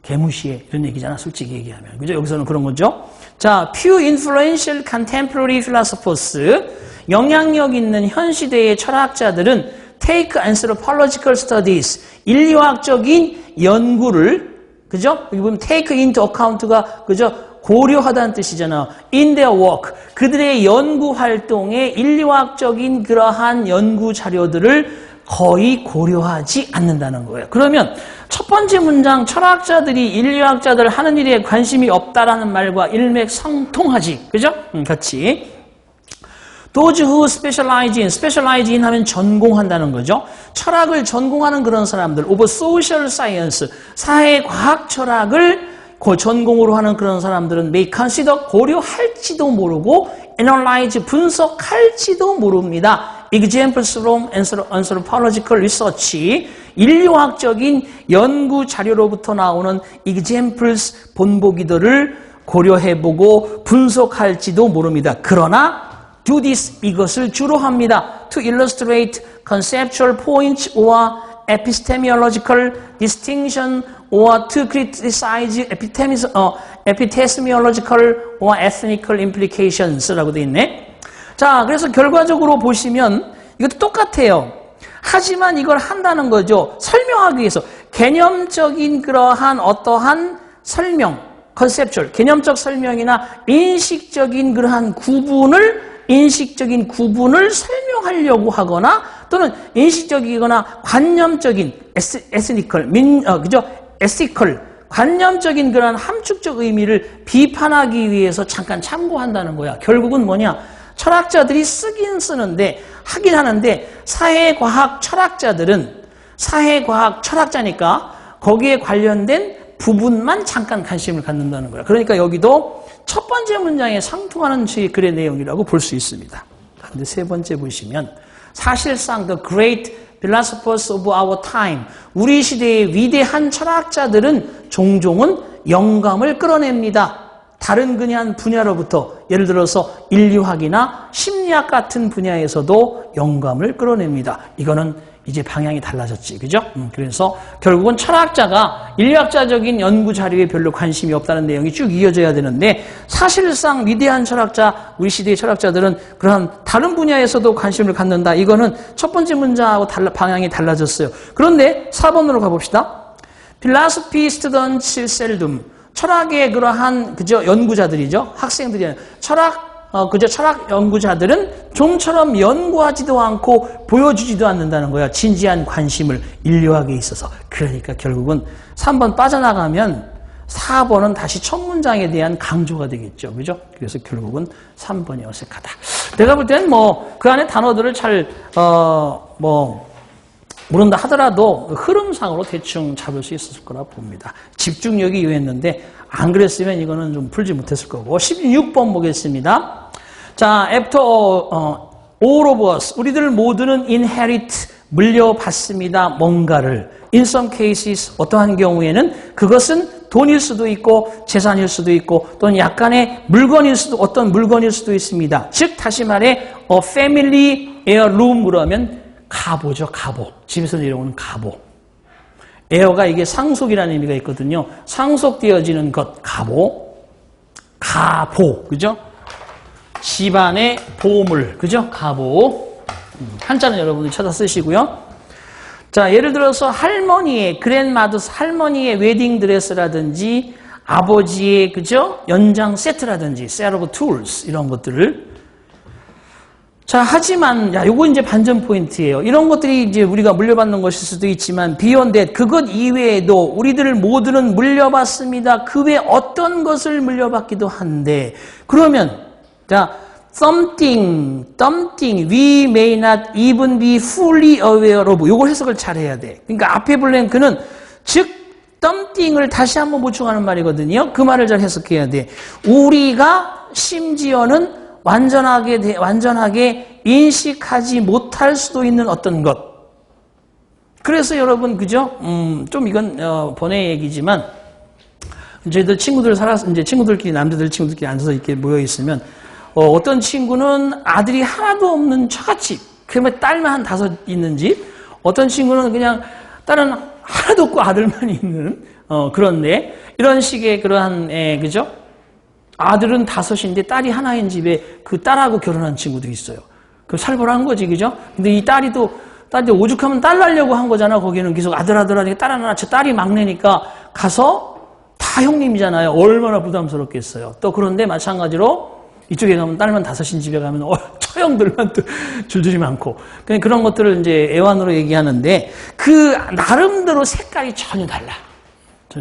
개무시해 이런 얘기잖아. 솔직히 얘기하면. 그죠? 여기서는 그런 거죠. 자, few influential contemporary philosophers 영향력 있는 현 시대의 철학자들은 take anthropological studies 인류학적인 연구를 그죠? 여기 보면 take into account가 그죠? 고려하다는 뜻이잖아. in their work 그들의 연구 활동에 인류학적인 그러한 연구 자료들을 거의 고려하지 않는다는 거예요. 그러면 첫 번째 문장 철학자들이 인류학자들 하는 일에 관심이 없다라는 말과 일맥상통하지. 그죠? 같이. Those who specialize in 하면 전공한다는 거죠. 철학을 전공하는 그런 사람들, of social science, 사회과학 철학을 전공으로 하는 그런 사람들은 may consider, 고려할지도 모르고 analyze, 분석할지도 모릅니다. Examples from anthropological research, 인류학적인 연구 자료로부터 나오는 examples, 본보기들을 고려해보고 분석할지도 모릅니다. 그러나 do this, 이것을 주로 합니다. To illustrate conceptual points or epistemological distinction or to criticize epistemological or ethnical implications라고 되어 있네. 자, 그래서 결과적으로 보시면 이것도 똑같아요. 하지만 이걸 한다는 거죠. 설명하기 위해서 개념적인 그러한 어떠한 설명, 컨셉추얼, 개념적 설명이나 인식적인 그러한 인식적인 구분을 설명하려고 하거나 또는 인식적이거나 관념적인 에시컬 관념적인 그런 함축적 의미를 비판하기 위해서 잠깐 참고한다는 거야. 결국은 뭐냐? 철학자들이 쓰긴 쓰는데 하긴 하는데 사회과학 철학자니까 거기에 관련된 부분만 잠깐 관심을 갖는다는 거야. 그러니까 여기도 첫 번째 문장에 상통하는 글의 내용이라고 볼 수 있습니다. 그런데 세 번째 보시면 사실상 the great philosophers of our time, 우리 시대의 위대한 철학자들은 종종은 영감을 끌어냅니다. 다른 그냥 분야로부터 예를 들어서 인류학이나 심리학 같은 분야에서도 영감을 끌어냅니다. 이거는 이제 방향이 달라졌지. 그죠? 그래서 결국은 철학자가 인류학자적인 연구 자료에 별로 관심이 없다는 내용이 쭉 이어져야 되는데 사실상 위대한 철학자, 우리 시대의 철학자들은 그러한 다른 분야에서도 관심을 갖는다. 이거는 첫 번째 문장하고 방향이 달라졌어요. 그런데 4번으로 가봅시다. Philosophy students seldom. 철학의 그러한 그저 연구자들이죠. 학생들이 철학 연구자들은 좀처럼 연구하지도 않고 보여주지도 않는다는 거야. 진지한 관심을 인류학에 있어서. 그러니까 결국은 3번 빠져나가면 4번은 다시 첫 문장에 대한 강조가 되겠죠. 그죠? 그래서 결국은 3번이 어색하다. 내가 볼 때는 그 안에 단어들을 잘, 모른다 하더라도 흐름상으로 대충 잡을 수 있었을 거라 봅니다. 집중력이 요했는데 안 그랬으면 이거는 좀 풀지 못했을 거고. 16번 보겠습니다. 자, after all of us, 우리들 모두는 inherit, 물려받습니다. 뭔가를. In some cases, 어떠한 경우에는 그것은 돈일 수도 있고 재산일 수도 있고 또는 약간의 물건일 수도 어떤 물건일 수도 있습니다. 즉 다시 말해 a family heirloom 그러면 가보죠. 가보. 집에서 내려오는 가보. 에어가 이게 상속이라는 의미가 있거든요. 상속되어지는 것 가보. 가보. 그죠? 집안의 보물. 그죠? 가보. 한자는 여러분들 찾아 쓰시고요. 자, 예를 들어서 할머니의 그랜마더스 할머니의 웨딩 드레스라든지 아버지의 그죠? 연장 세트라든지 set of tools 이런 것들을 자, 하지만 요거 이제 반전 포인트예요. 이런 것들이 이제 우리가 물려받는 것일 수도 있지만 beyond that 그것 이외에도 우리들 모두는 물려받습니다. 그 외 어떤 것을 물려받기도 한데 그러면 자 something we may not even be fully aware of. 요걸 해석을 잘 해야 돼. 그러니까 앞에 블랭크는 즉 something을 다시 한번 보충하는 말이거든요. 그 말을 잘 해석해야 돼. 우리가 심지어는 완전하게 인식하지 못할 수도 있는 어떤 것. 그래서 여러분 그죠? 좀 이건 번외 얘기지만 저희들 이제 친구들끼리 남자들 친구들끼리 앉아서 이렇게 모여 있으면 어떤 친구는 아들이 하나도 없는 처갓집, 그러면 딸만 한 5 있는 집, 어떤 친구는 그냥 딸은 하나도 없고 아들만 있는 그런데 이런 식의 그러한 그죠? 아들은 5인데 딸이 하나인 집에 그 딸하고 결혼한 친구도 있어요. 그 살벌한 거지, 그죠? 근데 이 딸이 오죽하면 딸 낳으려고 한 거잖아. 거기는 계속 아들 하니까 딸 하나 낳죠. 딸이 막내니까 가서 다 형님이잖아요. 얼마나 부담스럽겠어요. 또 그런데 마찬가지로 이쪽에 가면 딸만 5인 집에 가면 처형들만 또 줄줄이 많고 그런 것들을 이제 애완으로 얘기하는데 그 나름대로 색깔이 전혀 달라.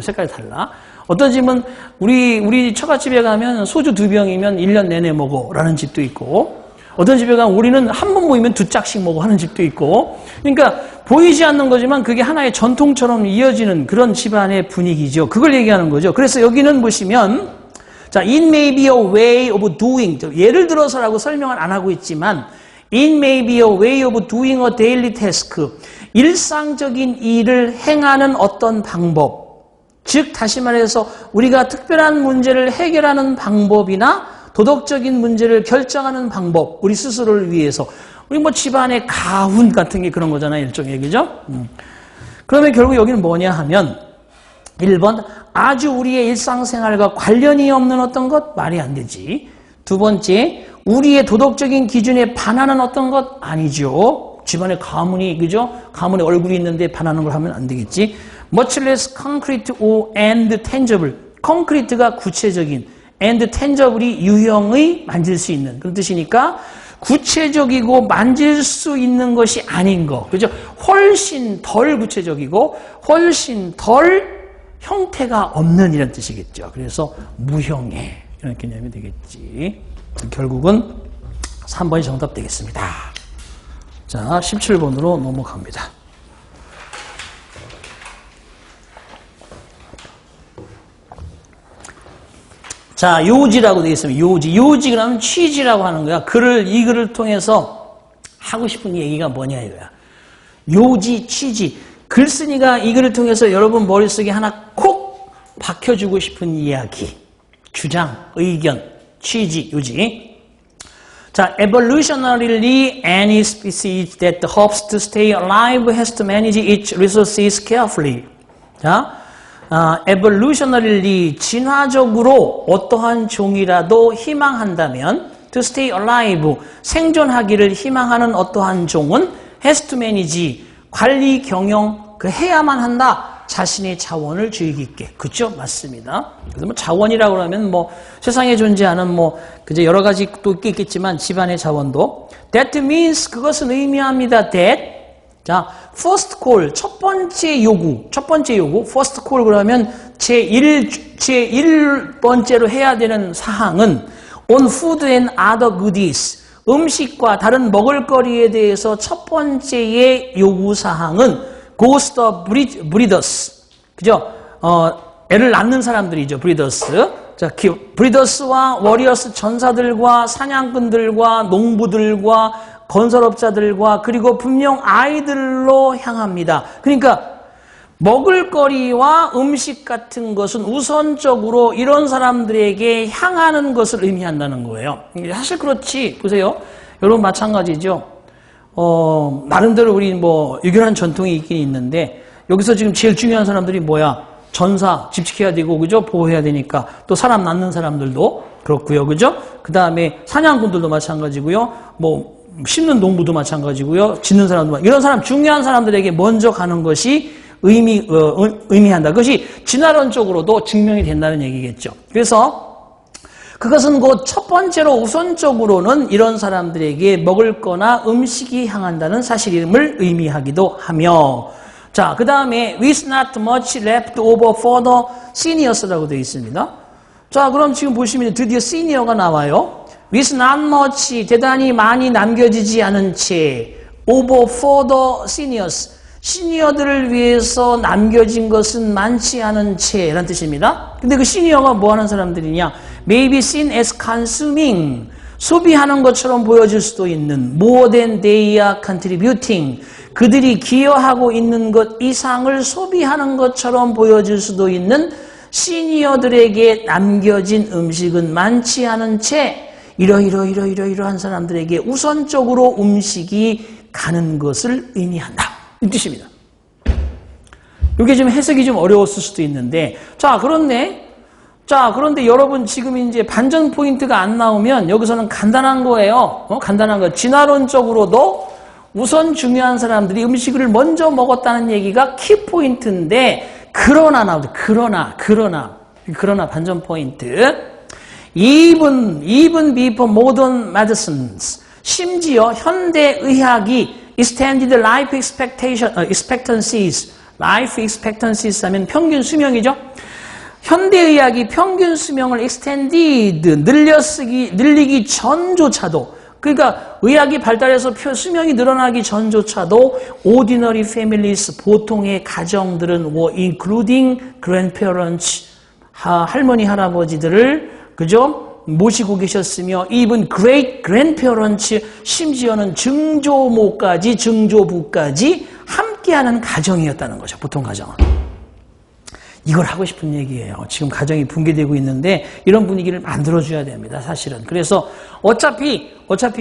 색깔이 달라. 어떤 집은 우리 처갓집에 가면 소주 2병이면 1년 내내 먹어라는 집도 있고 어떤 집에 가면 우리는 한 번 모이면 2짝씩 먹어 하는 집도 있고 그러니까 보이지 않는 거지만 그게 하나의 전통처럼 이어지는 그런 집안의 분위기죠. 그걸 얘기하는 거죠. 그래서 여기는 보시면 자, it may be a way of doing. 예를 들어서라고 설명을 안 하고 있지만 it may be a way of doing a daily task. 일상적인 일을 행하는 어떤 방법. 즉 다시 말해서 우리가 특별한 문제를 해결하는 방법이나 도덕적인 문제를 결정하는 방법. 우리 스스로를 위해서. 우리 뭐 집안의 가훈 같은 게 그런 거잖아요. 일종의 얘기죠. 그러면 결국 여기는 뭐냐 하면 1번 아주 우리의 일상생활과 관련이 없는 어떤 것? 말이 안 되지. 2번째 우리의 도덕적인 기준에 반하는 어떤 것? 아니죠. 집안에 가문이 그죠? 가문에 얼굴이 있는데 반하는 걸 하면 안 되겠지. Much less concrete and tangible. concrete가 구체적인 and tangible이 유형의 만질 수 있는 그런 뜻이니까 구체적이고 만질 수 있는 것이 아닌 거. 그죠? 훨씬 덜 구체적이고 훨씬 덜 형태가 없는 이런 뜻이겠죠. 그래서 무형의 이런 개념이 되겠지. 결국은 3번이 정답 되겠습니다. 자, 17번으로 넘어갑니다. 자, 요지라고 되어 있으면 요지 그러면 취지라고 하는 거야. 이 글을 통해서 하고 싶은 얘기가 뭐냐 이거야. 요지, 취지. 글쓴이가 이 글을 통해서 여러분 머릿속에 하나 콕 박혀주고 싶은 이야기, 주장, 의견, 취지, 요지. 자, evolutionarily, any species that hopes to stay alive has to manage its resources carefully. 자, evolutionarily, 진화적으로 어떠한 종이라도 희망한다면 to stay alive, 생존하기를 희망하는 어떠한 종은 has to manage, 관리, 경영, 해야만 한다. 자신의 자원을 주의 깊게. 그렇죠? 맞습니다. 그래서 뭐 자원이라고 하면 뭐 세상에 존재하는 그저 여러 가지 또 있겠지만 집안의 자원도. That means 그것은 의미합니다. That 자, first call, 첫 번째 요구. first call 그러면 제1번째로 해야 되는 사항은 on food and other goodies. 음식과 다른 먹을거리에 대해서 첫 번째의 요구사항은 goes the breeders. 그죠? 애를 낳는 사람들이죠. breeders. 자, breeders와 warriors, 전사들과 사냥꾼들과 농부들과 건설업자들과 그리고 분명 아이들로 향합니다. 그러니까 먹을거리와 음식 같은 것은 우선적으로 이런 사람들에게 향하는 것을 의미한다는 거예요. 사실 그렇지. 보세요. 여러분 마찬가지죠. 나름대로 우리 유교란 전통이 있긴 있는데 여기서 지금 제일 중요한 사람들이 뭐야? 전사, 집 지켜야 되고, 그죠? 보호해야 되니까. 또 사람 낳는 사람들도 그렇고요. 그죠? 그 다음에 사냥꾼들도 마찬가지고요. 심는 농부도 마찬가지고요. 짓는 사람도 이런 사람, 중요한 사람들에게 먼저 가는 것이 의미한다. 그것이 진화론적으로도 증명이 된다는 얘기겠죠. 그래서 그것은 곧 첫 번째로 우선적으로는 이런 사람들에게 먹을 거나 음식이 향한다는 사실임을 의미하기도 하며, 자, 그 다음에 with not much left over for the seniors라고 되어 있습니다. 자, 그럼 지금 보시면 드디어 senior가 나와요. with not much, 대단히 많이 남겨지지 않은 채 over for the seniors, 시니어들을 위해서 남겨진 것은 많지 않은 채라는 뜻입니다. 근데 그 시니어가 뭐 하는 사람들이냐? May be seen as consuming, 소비하는 것처럼 보여질 수도 있는, more than they are contributing, 그들이 기여하고 있는 것 이상을 소비하는 것처럼 보여질 수도 있는 시니어들에게 남겨진 음식은 많지 않은 채 이러한 사람들에게 우선적으로 음식이 가는 것을 의미한다. 이 뜻입니다. 이게 좀 해석이 좀 어려웠을 수도 있는데, 그런데 여러분 지금 이제 반전 포인트가 안 나오면 여기서는 간단한 거예요. 간단한 거. 진화론적으로도 우선 중요한 사람들이 음식을 먼저 먹었다는 얘기가 키포인트인데, 그러나 반전 포인트. Even before modern medicines, 심지어 현대의학이 extended life expectancies 하면 평균 수명이죠. 현대의학이 평균 수명을 extended, 늘리기 전조차도, 그러니까 의학이 발달해서 수명이 늘어나기 전조차도 ordinary families, 보통의 가정들은 including grandparents, 할머니, 할아버지들을, 그죠? 모시고 계셨으며 even great grandparents, 심지어는 증조모까지, 증조부까지 함께하는 가정이었다는 거죠. 보통 가정은. 이걸 하고 싶은 얘기예요. 지금 가정이 붕괴되고 있는데 이런 분위기를 만들어줘야 됩니다. 사실은. 그래서 어차피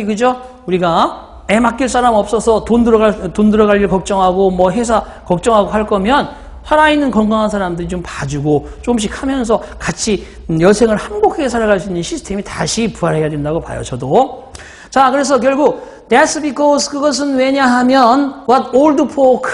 그죠? 우리가 애 맡길 사람 없어서 돈 들어갈 일 걱정하고 회사 걱정하고 할 거면 살아있는 건강한 사람들이 좀 봐주고 조금씩 하면서 같이 여생을 행복하게 살아갈 수 있는 시스템이 다시 부활해야 된다고 봐요. 저도. 자, 그래서 결국 that's because, 그것은 왜냐하면 what old folk,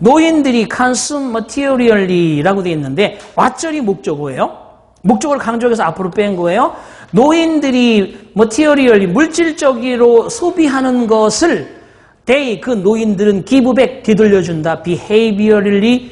노인들이 consume materially 라고 되어 있는데 왓절이 목적어예요. 목적어를 강조해서 앞으로 뺀 거예요. 노인들이 materially, 물질적으로 소비하는 것을 they, 그 노인들은 give back, 되돌려준다. behaviorally,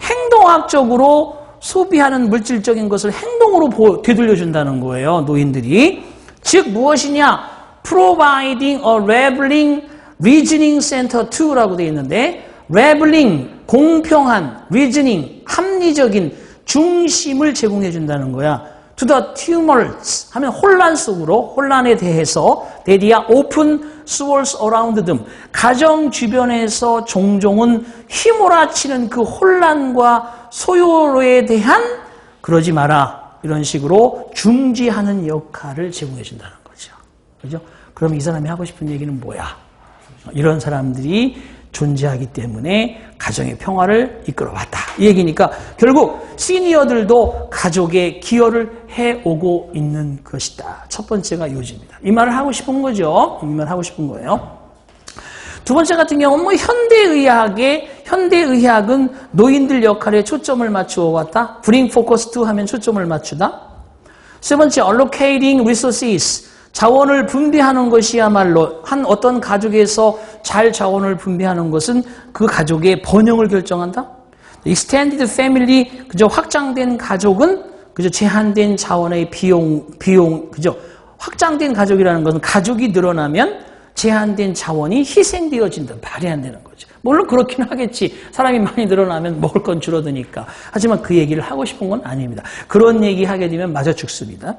행동학적으로 소비하는 물질적인 것을 행동으로 되돌려준다는 거예요. 노인들이. 즉 무엇이냐? providing a leveling reasoning center to라고 되어 있는데, leveling, 공평한, reasoning, 합리적인 중심을 제공해 준다는 거야. to the tumults 하면 혼란 속으로, 혼란에 대해서 that are open source around them, 가정 주변에서 종종은 휘몰아치는 그 혼란과 소요에 대한 그러지 마라, 이런 식으로 중지하는 역할을 제공해 준다는 거죠. 그죠? 그럼 이 사람이 하고 싶은 얘기는 뭐야? 이런 사람들이 존재하기 때문에 가정의 평화를 이끌어왔다. 이 얘기니까 결국 시니어들도 가족에 기여를 해오고 있는 것이다. 첫 번째가 요지입니다. 이 말을 하고 싶은 거죠. 이 말을 하고 싶은 거예요. 두 번째 같은 경우는 현대의학은 노인들 역할에 초점을 맞추어 왔다. Bring focus to 하면 초점을 맞추다. 세 번째, allocating resources, 자원을 분배하는 것이야말로 어떤 가족에서 잘 자원을 분배하는 것은 그 가족의 번영을 결정한다. extended family, 그저 확장된 가족은 그저 제한된 자원의 비용, 그저 확장된 가족이라는 것은 가족이 늘어나면 제한된 자원이 희생되어진다. 말이 안 되는 거죠. 물론 그렇긴 하겠지. 사람이 많이 늘어나면 먹을 건 줄어드니까. 하지만 그 얘기를 하고 싶은 건 아닙니다. 그런 얘기 하게 되면 맞아 죽습니다.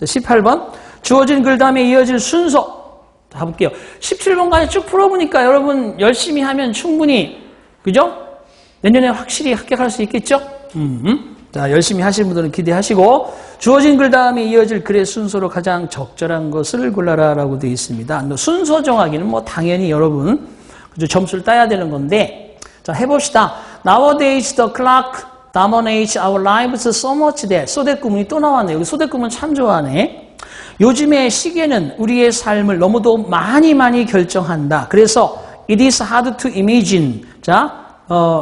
18번. 주어진 글 다음에 이어질 순서. 자, 가볼게요. 17번까지 쭉 풀어보니까 여러분 열심히 하면 충분히, 그죠? 내년에 확실히 합격할 수 있겠죠? 자, 열심히 하시는 분들은 기대하시고, 주어진 글 다음에 이어질 글의 순서로 가장 적절한 것을 골라라 라고 되어 있습니다. 순서 정하기는 뭐 당연히 여러분, 그죠? 점수를 따야 되는 건데, 자, 해봅시다. Nowadays the clock dominates our lives so much that. 소댓 구문이 또 나왔네요. 여기 소댓 구문 참 좋아하네. 요즘의 시계는 우리의 삶을 너무도 많이 결정한다. 그래서 it is hard to imagine. 자,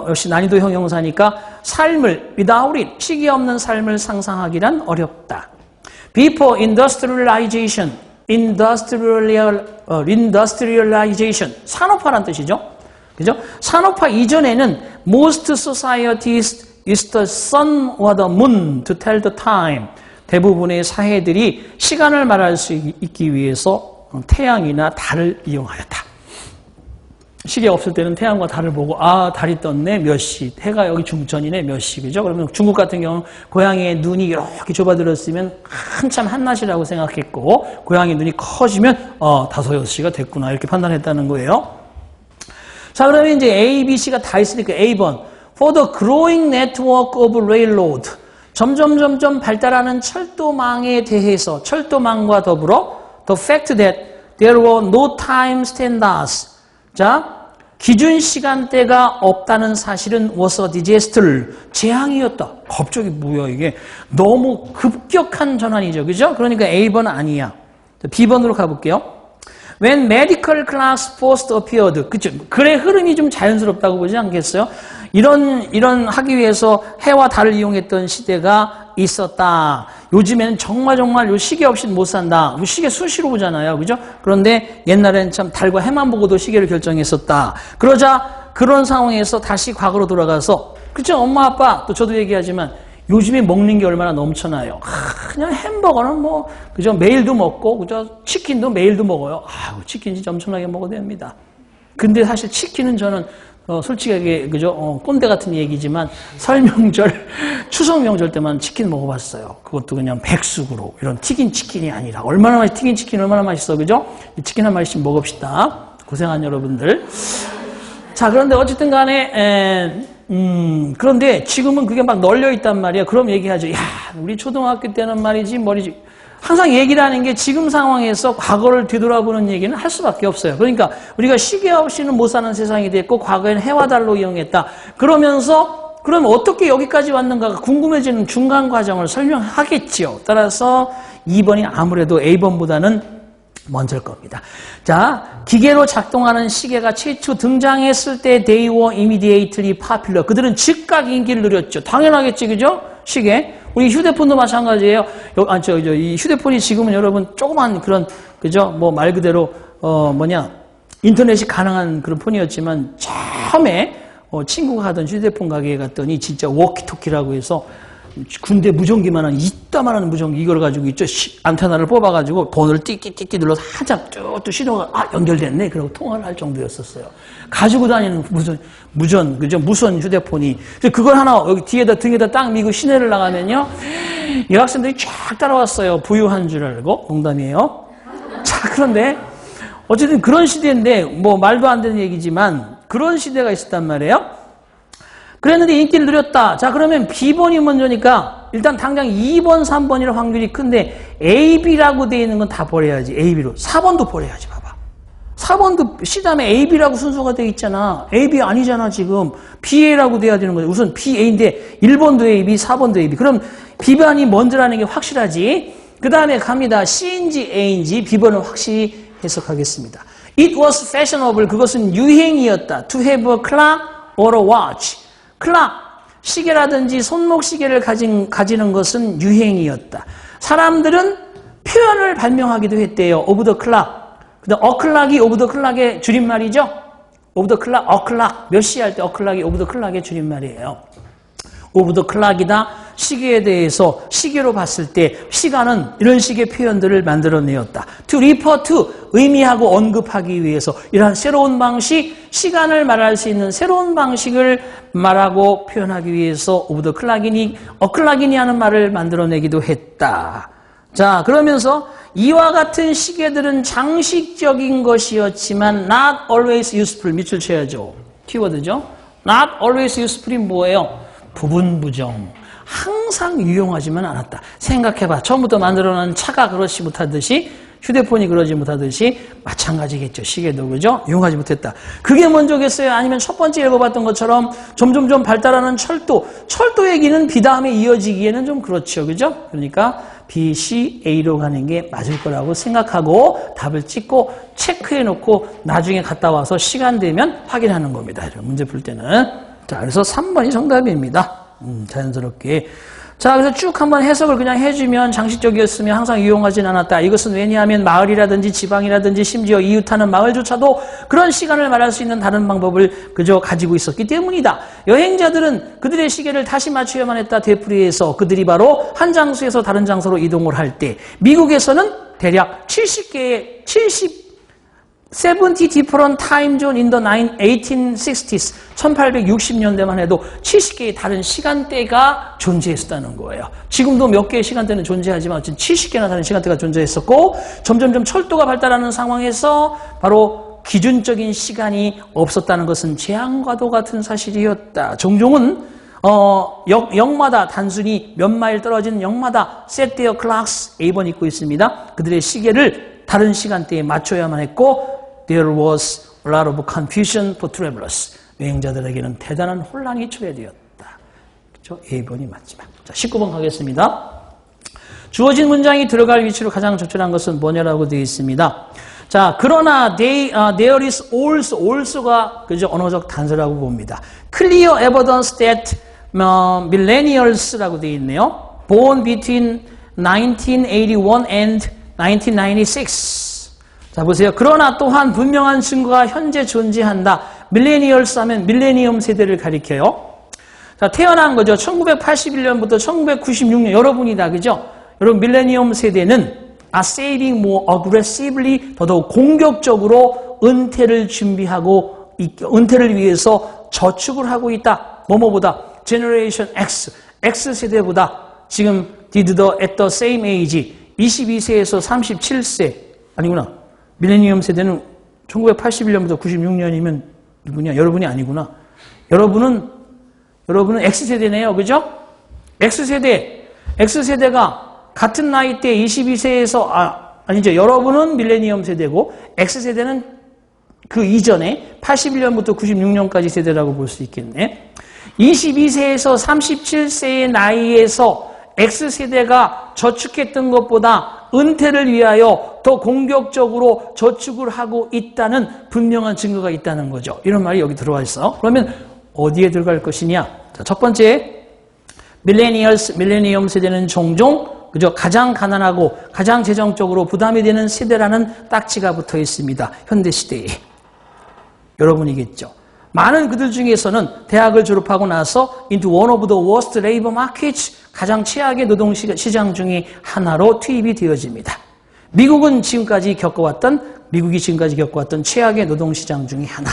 역시 난이도 형용사니까 삶을 without it, 시계 없는 삶을 상상하기란 어렵다. Before industrialization, industrialization, 산업화란 뜻이죠. 그죠? 산업화 이전에는 most societies used the sun or the moon to tell the time. 대부분의 사회들이 시간을 말할 수 있기 위해서 태양이나 달을 이용하였다. 시계 없을 때는 태양과 달을 보고 아 달이 떴네 몇 시, 해가 여기 중천이네 몇 시, 그죠? 그러면 중국 같은 경우는 고양이의 눈이 이렇게 좁아들었으면 한참 한낮이라고 생각했고 고양이 눈이 커지면 5, 6시가 됐구나 이렇게 판단했다는 거예요. 자, 그러면 이제 A, B, C가 다 있으니까 A번 For the growing network of railroad, 점점 발달하는 철도망에 대해서 철도망과 더불어 the fact that there were no time standards. 자, 기준 시간대가 없다는 사실은 was a disaster. 재앙이었다. 갑자기 뭐야 이게. 너무 급격한 전환이죠. 그죠? 그러니까 A번 아니야. B번으로 가볼게요. When medical class first appeared. 그쵸? 글의 흐름이 좀 자연스럽다고 보지 않겠어요? 이런 하기 위해서 해와 달을 이용했던 시대가 있었다. 요즘에는 정말 요 시계 없이는 못 산다. 시계 수시로 보잖아요. 그죠? 그런데 옛날에는 참 달과 해만 보고도 시계를 결정했었다. 그러자 그런 상황에서 다시 과거로 돌아가서, 그죠? 엄마, 아빠, 또 저도 얘기하지만 요즘에 먹는 게 얼마나 넘쳐나요. 그냥 햄버거는 뭐, 그죠? 매일도 먹고, 그죠? 치킨도 매일도 먹어요. 치킨 진짜 엄청나게 먹어도 됩니다. 근데 사실 치킨은 저는 솔직하게 그죠? 꼰대 같은 얘기지만 설명절, 추석 명절 때만 치킨 먹어봤어요. 그것도 그냥 백숙으로 이런 튀긴 치킨이 아니라 튀긴 치킨 얼마나 맛있어, 그죠? 이 치킨 한 마리씩 먹읍시다. 고생한 여러분들. 자, 그런데 어쨌든 간에 그런데 지금은 그게 막 널려 있단 말이야. 그럼 얘기하죠. 야, 우리 초등학교 때는 말이지 항상 얘기를 하는 게 지금 상황에서 과거를 뒤돌아보는 얘기는 할 수밖에 없어요. 그러니까 우리가 시계 없이는 못 사는 세상이 됐고 과거에는 해와 달로 이용했다. 그러면서 그럼 어떻게 여기까지 왔는가가 궁금해지는 중간 과정을 설명하겠지요. 따라서 2번이 아무래도 A번보다는 먼저일 겁니다. 자, 기계로 작동하는 시계가 최초 등장했을 때 they were immediately popular. 그들은 즉각 인기를 누렸죠. 당연하겠지, 그죠? 시계. 우리 휴대폰도 마찬가지예요. 이 휴대폰이 지금은 여러분 조그만 그런, 그죠? 뭐 말 그대로, 인터넷이 가능한 그런 폰이었지만 처음에 친구가 하던 휴대폰 가게에 갔더니 진짜 워키토키라고 해서 군대 무전기만한 이따만한 무전기 이걸 가지고 있죠. 안테나를 뽑아가지고 번호를 띠띠띠띠 눌러서 한참 쭉 신호가 연결됐네. 그러고 통화를 할 정도였었어요. 가지고 다니는 무선 휴대폰이. 그걸 하나 여기 등에다 딱 미고 시내를 나가면요. 여학생들이 쫙 따라왔어요. 부유한 줄 알고. 농담이에요. 자, 그런데 어쨌든 그런 시대인데 뭐 말도 안 되는 얘기지만 그런 시대가 있었단 말이에요. 그랬는데 인기를 누렸다. 자, 그러면 B번이 먼저니까 일단 당장 2번, 3번이라 확률이 큰데 A, B라고 되어 있는 건 다 버려야지. A, B로. 4번도 버려야지. 봐봐. 4번도 C 다음에 A, B라고 순서가 되어 있잖아. A, B 아니잖아 지금. BA라고 돼야 되는 거죠. 우선 BA인데 1번도 A, B, 4번도 A, B. 그럼 B번이 먼저라는 게 확실하지. 그 다음에 갑니다. C인지 A인지 B번은 확실히 해석하겠습니다. It was fashionable. 그것은 유행이었다. To have a clock or a watch. 클락, 시계라든지 손목 시계를 가지는 것은 유행이었다. 사람들은 표현을 발명하기도 했대요. of the clock. 그다음 o'clock이 of the clock의 줄임말이죠. of the clock, o'clock. 몇 시 할 때 o'clock이 of the clock의 줄임말이에요. of the clock이다. 시계에 대해서 시계로 봤을 때 시간은 이런 식의 표현들을 만들어내었다. to refer to, 의미하고 언급하기 위해서 이러한 새로운 방식, 시간을 말할 수 있는 새로운 방식을 말하고 표현하기 위해서 of the clock이니, o'clock이니 하는 말을 만들어내기도 했다. 자, 그러면서 이와 같은 시계들은 장식적인 것이었지만 not always useful. 밑줄 쳐야죠. 키워드죠. not always useful이 뭐예요? 부분 부정. 항상 유용하지만 않았다. 생각해봐. 처음부터 만들어놓은 차가 그렇지 못하듯이 휴대폰이 그러지 못하듯이 마찬가지겠죠. 시계도 그죠? 유용하지 못했다. 그게 먼저겠어요? 아니면 첫 번째 읽어봤던 것처럼 점점점 발달하는 철도. 철도 얘기는 B 다음에 이어지기에는 좀 그렇죠. 그죠? 그러니까 B, C, A로 가는 게 맞을 거라고 생각하고 답을 찍고 체크해놓고 나중에 갔다 와서 시간 되면 확인하는 겁니다. 문제 풀 때는. 자, 그래서 3번이 정답입니다. 자연스럽게. 자, 그래서 쭉 한번 해석을 그냥 해주면 장식적이었으며 항상 유용하진 않았다. 이것은 왜냐하면 마을이라든지 지방이라든지 심지어 이웃하는 마을조차도 그런 시간을 말할 수 있는 다른 방법을 그저 가지고 있었기 때문이다. 여행자들은 그들의 시계를 다시 맞춰야만 했다. 되풀이해서 그들이 바로 한 장소에서 다른 장소로 이동을 할 때 미국에서는 대략 70 different time zone in the 1860s 1860년대만 해도 70개의 다른 시간대가 존재했었다는 거예요. 지금도 몇 개의 시간대는 존재하지만 70개나 다른 시간대가 존재했었고 점점점 철도가 발달하는 상황에서 바로 기준적인 시간이 없었다는 것은 재앙과도 같은 사실이었다. 종종은 역마다 단순히 몇 마일 떨어진 역마다 set their clocks A번 읽고 있습니다. 그들의 시계를 다른 시간대에 맞춰야만 했고 There was a lot of confusion for travelers. 여행자들에게는 대단한 혼란이 초래되었다. 그렇죠? A번이 맞지만. 자, 19번 가겠습니다. 주어진 문장이 들어갈 위치로 가장 적절한 것은 뭐냐라고 되어 있습니다. 자, 그러나 there is also가 그죠? 언어적 단서라고 봅니다. Clear evidence that millennials라고 되어 있네요. Born between 1981 and 1996. 자, 보세요. 그러나 또한 분명한 증거가 현재 존재한다. 밀레니얼스 하면 밀레니엄 세대를 가리켜요. 자, 태어난 거죠. 1981년부터 1996년 여러분이다. 그죠? 여러분 밀레니엄 세대는 are saving more aggressively 더더욱 공격적으로 은퇴를 준비하고 은퇴를 위해서 저축을 하고 있다. 뭐뭐보다 Generation X 세대보다 지금 at the same age 22세에서 37세 아니구나. 밀레니엄 세대는 1981년부터 96년이면 누구냐? 여러분이 아니구나. 여러분은 X세대네요. 그죠? X세대가 같은 나이 때 22세에서 아니죠. 여러분은 밀레니엄 세대고 X세대는 그 이전에 81년부터 96년까지 세대라고 볼 수 있겠네. 22세에서 37세의 나이에서 X세대가 저축했던 것보다 은퇴를 위하여 더 공격적으로 저축을 하고 있다는 분명한 증거가 있다는 거죠. 이런 말이 여기 들어와 있어. 그러면 어디에 들어갈 것이냐? 자, 첫 번째, 밀레니엄 세대는 종종 그죠? 가장 가난하고 가장 재정적으로 부담이 되는 세대라는 딱지가 붙어 있습니다. 현대 시대에. 여러분이겠죠. 많은 그들 중에서는 대학을 졸업하고 나서 into one of the worst labor markets 가장 최악의 노동시장 중에 하나로 투입이 되어집니다. 미국이 지금까지 겪어왔던 최악의 노동시장 중에 하나.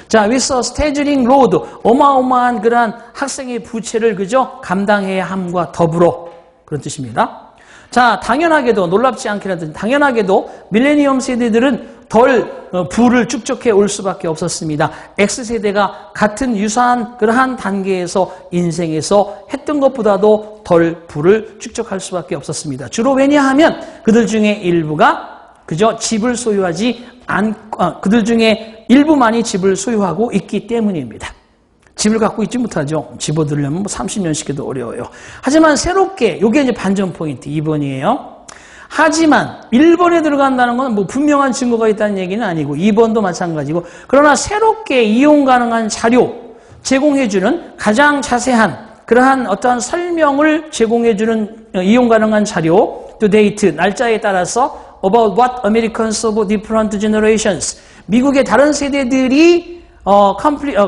자, with a staggering load, 어마어마한 그러한 학생의 부채를 그저 감당해야 함과 더불어 그런 뜻입니다. 자, 당연하게도 놀랍지 않게라도 당연하게도 밀레니엄 세대들은 덜 부를 축적해 올 수밖에 없었습니다. X세대가 같은 유사한 그러한 단계에서 인생에서 했던 것보다도 덜 부를 축적할 수밖에 없었습니다. 주로 왜냐하면 그들 중에 일부가 그저 집을 소유하지 그들 중에 일부만이 집을 소유하고 있기 때문입니다. 집을 갖고 있지 못하죠. 집 얻으려면 30년씩 해도 어려워요. 하지만 새롭게, 이게 이제 반전 포인트 2번이에요. 하지만 1번에 들어간다는 건 뭐 분명한 증거가 있다는 얘기는 아니고 2번도 마찬가지고 그러나 새롭게 이용 가능한 자료 제공해주는 가장 자세한 그러한 어떠한 설명을 제공해주는 이용 가능한 자료 to date 날짜에 따라서 about what Americans of different generations 미국의 다른 세대들이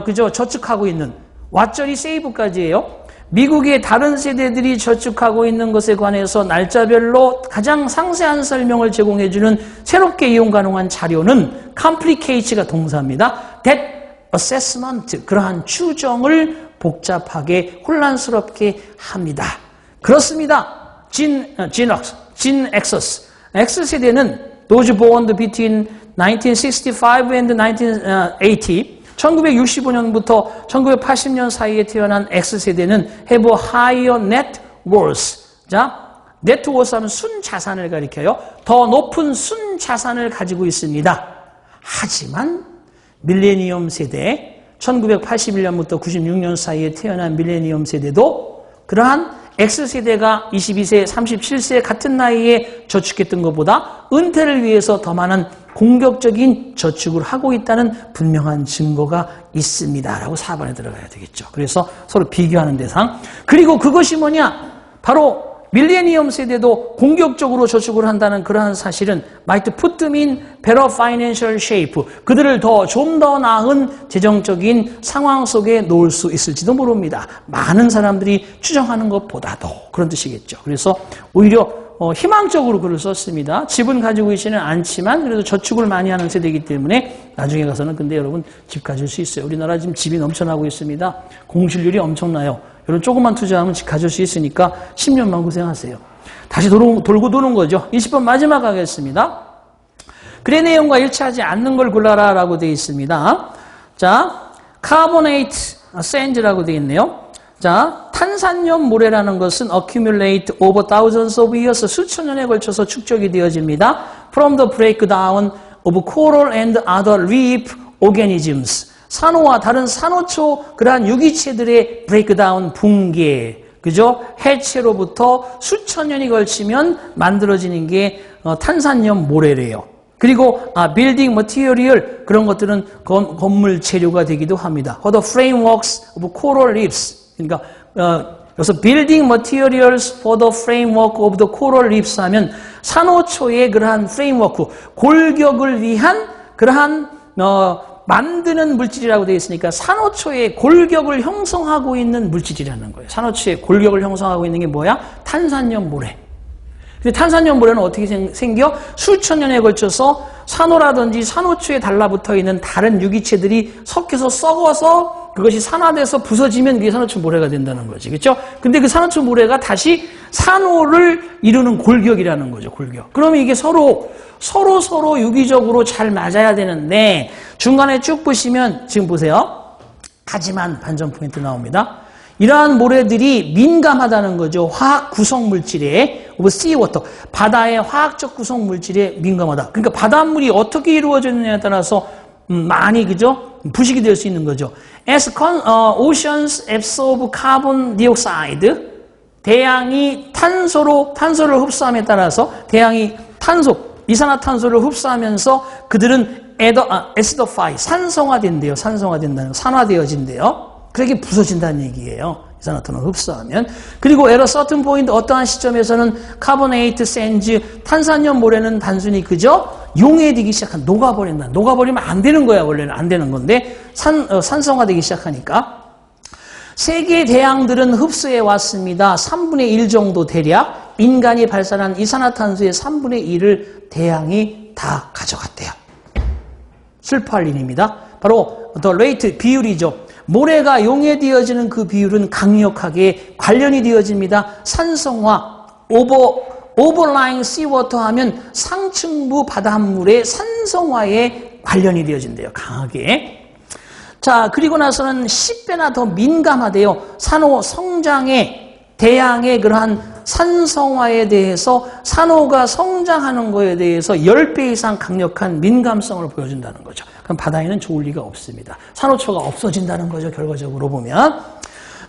그저 저축하고 있는 왓절이 세이브까지예요. 미국의 다른 세대들이 저축하고 있는 것에 관해서 날짜별로 가장 상세한 설명을 제공해주는 새롭게 이용 가능한 자료는 complicate가 동사입니다. That assessment, 그러한 추정을 복잡하게 혼란스럽게 합니다. 그렇습니다. Gen X. X세대는 those born between 1965 and 1980, 1965년부터 1980년 사이에 태어난 X세대는 have a higher net worth. 자, net worth 하면 순자산을 가리켜요. 더 높은 순자산을 가지고 있습니다. 하지만 밀레니엄 세대, 1981년부터 96년 사이에 태어난 밀레니엄 세대도 그러한 X세대가 22세, 37세 같은 나이에 저축했던 것보다 은퇴를 위해서 더 많은 공격적인 저축을 하고 있다는 분명한 증거가 있습니다. 라고 4번에 들어가야 되겠죠. 그래서 서로 비교하는 대상. 그리고 그것이 뭐냐? 바로 밀레니엄 세대도 공격적으로 저축을 한다는 그러한 사실은 might put them in better financial shape. 그들을 좀 더 나은 재정적인 상황 속에 놓을 수 있을지도 모릅니다. 많은 사람들이 추정하는 것보다도 그런 뜻이겠죠. 그래서 오히려 희망적으로 글을 썼습니다. 집은 가지고 있지는 않지만 그래도 저축을 많이 하는 세대이기 때문에 나중에 가서는 근데 여러분 집 가질 수 있어요. 우리나라 지금 집이 넘쳐나고 있습니다. 공실률이 엄청나요. 여러분 조금만 투자하면 집 가질 수 있으니까 10년만 고생하세요. 다시 돌고 도는 거죠. 20번 마지막 하겠습니다. 글의 내용과 일치하지 않는 걸 골라라 라고 되어 있습니다. 자, carbonate sands라고 되어 있네요. 자, 탄산염 모래라는 것은 accumulate over thousands of years, 수천 년에 걸쳐서 축적이 되어집니다. From the breakdown of coral and other reef organisms. 산호와 다른 산호초 그러한 유기체들의 브레이크다운 붕괴, 그죠? 해체로부터 수천 년이 걸치면 만들어지는 게 탄산염 모래래요. 그리고 빌딩 머티리얼 그런 것들은 건물 재료가 되기도 합니다. For the frameworks of coral reefs. 그러니까 여기서 building materials for the framework of the coral reefs 하면 산호초의 그러한 프레임워크, 골격을 위한 그러한 만드는 물질이라고 되어 있으니까 산호초의 골격을 형성하고 있는 물질이라는 거예요. 산호초의 골격을 형성하고 있는 게 뭐야? 탄산염 모래. 근데 탄산염 모래는 어떻게 생겨? 수천 년에 걸쳐서 산호라든지 산호초에 달라붙어 있는 다른 유기체들이 섞여서 썩어서 그것이 산화돼서 부서지면 그게 산호초 모래가 된다는 거지. 그렇죠? 근데 그 산호초 모래가 다시 산호를 이루는 골격이라는 거죠. 골격. 그러면 이게 서로 유기적으로 잘 맞아야 되는데 중간에 쭉 보시면 지금 보세요. 하지만 반전 포인트 나옵니다. 이러한 모래들이 민감하다는 거죠. 화학 구성 물질에 seawater, 바다의 화학적 구성 물질에 민감하다. 그러니까 바닷물이 어떻게 이루어졌느냐에 따라서 많이 그죠? 부식이 될 수 있는 거죠. As oceans absorb carbon dioxide, 대양이 탄소를 흡수함에 따라서 대양이 이산화탄소를 흡수하면서 그들은 acidify, 산성화된대요. 산화되어진대요. 그렇게 부서진다는 얘기예요. 이산화탄소를 흡수하면. 그리고 at a certain point, 어떠한 시점에서는 carbonate sands, 탄산염 모래는 단순히 그저 용해지기 시작한, 녹아버린다. 녹아버리면 안 되는 거야. 원래는 안 되는 건데 산성화되기 시작하니까. 세계 대양들은 흡수해 왔습니다. 3분의 1 정도 대략 인간이 발산한 이산화탄소의 3분의 1을 대양이 다 가져갔대요. 슬퍼할 일입니다. 바로 the rate, 비율이죠. 모래가 용해되어지는 그 비율은 강력하게 관련이 되어집니다. 산성화, overlying seawater 하면 상층부 바닷물의 산성화에 관련이 되어진대요. 강하게. 자, 그리고 나서는 10배나 더 민감하대요. 산호 성장에, 대양의 그러한 산성화에 대해서 산호가 성장하는 거에 대해서 10배 이상 강력한 민감성을 보여준다는 거죠. 그럼 바다에는 좋을 리가 없습니다. 산호초가 없어진다는 거죠. 결과적으로 보면.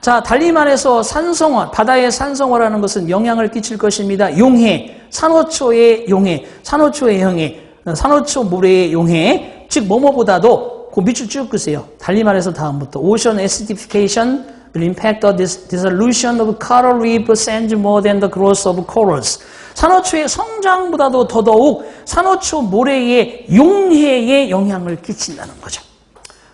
자, 달리 말해서 산성화, 바다의 산성화라는 것은 영향을 끼칠 것입니다. 용해, 산호초의 용해, 산호초의 형해, 산호초 모래의 용해, 즉 뭐뭐보다도 그 밑줄 쭉 끄세요. 달리 말해서 다음부터 Ocean acidification will impact the dissolution of coral reef sands more than the growth of corals. 산호초의 성장보다도 더더욱 산호초 모래의 용해에 영향을 끼친다는 거죠.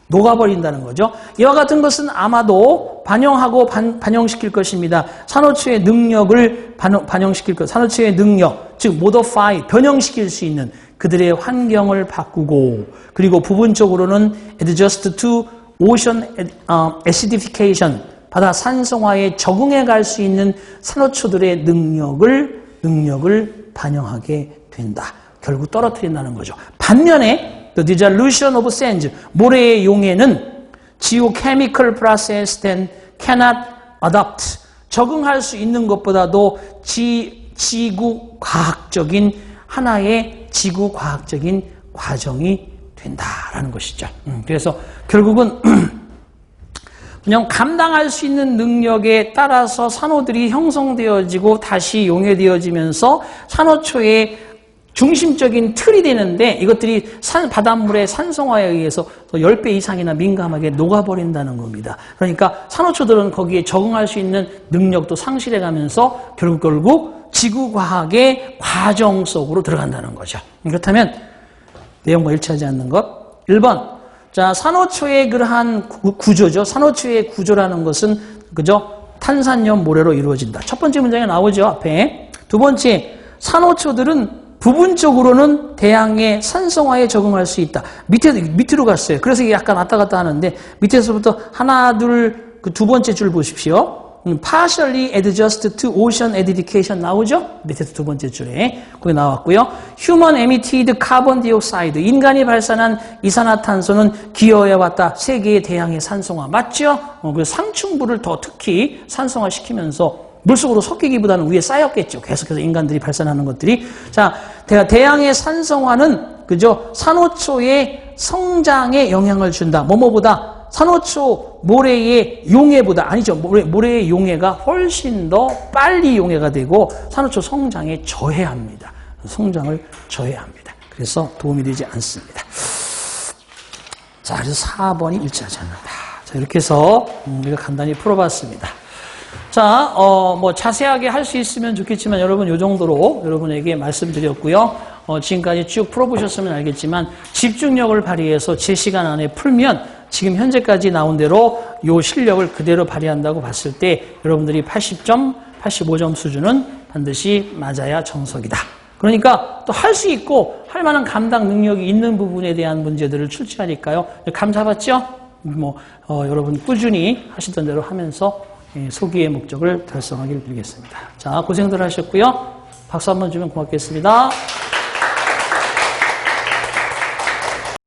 녹아버린다는 거죠. 이와 같은 것은 아마도 반영하고 반영시킬 것입니다. 산호초의 능력을 반영시킬 것, 산호초의 능력, 즉 modify, 변형시킬 수 있는 그들의 환경을 바꾸고 그리고 부분적으로는 adjust to ocean acidification, 바다 산성화에 적응해 갈 수 있는 산호초들의 능력을 능력을 반영하게 된다. 결국 떨어뜨린다는 거죠. 반면에 the dissolution of sands, 모래의 용해는 geochemical process then cannot adapt, 적응할 수 있는 것보다도 지구과학적인 하나의 지구과학적인 과정이 된다라는 것이죠. 그래서 결국은 그냥 감당할 수 있는 능력에 따라서 산호들이 형성되어지고 다시 용해되어지면서 산호초의 중심적인 틀이 되는데 이것들이 바닷물의 산성화에 의해서 10배 이상이나 민감하게 녹아버린다는 겁니다. 그러니까 산호초들은 거기에 적응할 수 있는 능력도 상실해가면서 결국 지구과학의 과정 속으로 들어간다는 거죠. 그렇다면 내용과 일치하지 않는 것. 1번. 자, 산호초의 그러한 구조죠. 산호초의 구조라는 것은 그죠? 탄산염 모래로 이루어진다. 첫 번째 문장에 나오죠. 앞에. 두 번째, 산호초들은 부분적으로는 대양의 산성화에 적응할 수 있다. 밑으로 갔어요. 그래서 이게 약간 왔다 갔다 하는데 밑에서부터 하나, 둘, 그 두 번째 줄 보십시오. partially adjust to ocean acidification 나오죠? 밑에서 두 번째 줄에 거기 나왔고요. human emitted carbon dioxide, 인간이 발산한 이산화탄소는 기여해 왔다. 세계의 대양의 산성화 맞죠? 그래서 상층부를 더 특히 산성화시키면서 물속으로 섞이기보다는 위에 쌓였겠죠. 계속해서 인간들이 발산하는 것들이. 자, 대양의 산성화는 그죠? 산호초의 성장에 영향을 준다. 뭐뭐보다 산호초 모래의 용해보다 아니죠. 모래의 용해가 훨씬 더 빨리 용해가 되고 산호초 성장에 저해합니다. 성장을 저해합니다. 그래서 도움이 되지 않습니다. 자, 그래서 4번이 일치하지 않는다. 자, 이렇게 해서 우리가 간단히 풀어봤습니다. 자, 뭐 자세하게 할 수 있으면 좋겠지만 여러분 요 정도로 여러분에게 말씀드렸고요. 지금까지 쭉 풀어보셨으면 알겠지만 집중력을 발휘해서 제 시간 안에 풀면 지금 현재까지 나온 대로 요 실력을 그대로 발휘한다고 봤을 때 여러분들이 80점, 85점 수준은 반드시 맞아야 정석이다. 그러니까 또 할 수 있고 할 만한 감당 능력이 있는 부분에 대한 문제들을 출제하니까요. 감 잡았죠? 여러분 꾸준히 하시던 대로 하면서 소기의 목적을 달성하길 빌겠습니다. 자, 고생들 하셨고요. 박수 한번 주면 고맙겠습니다.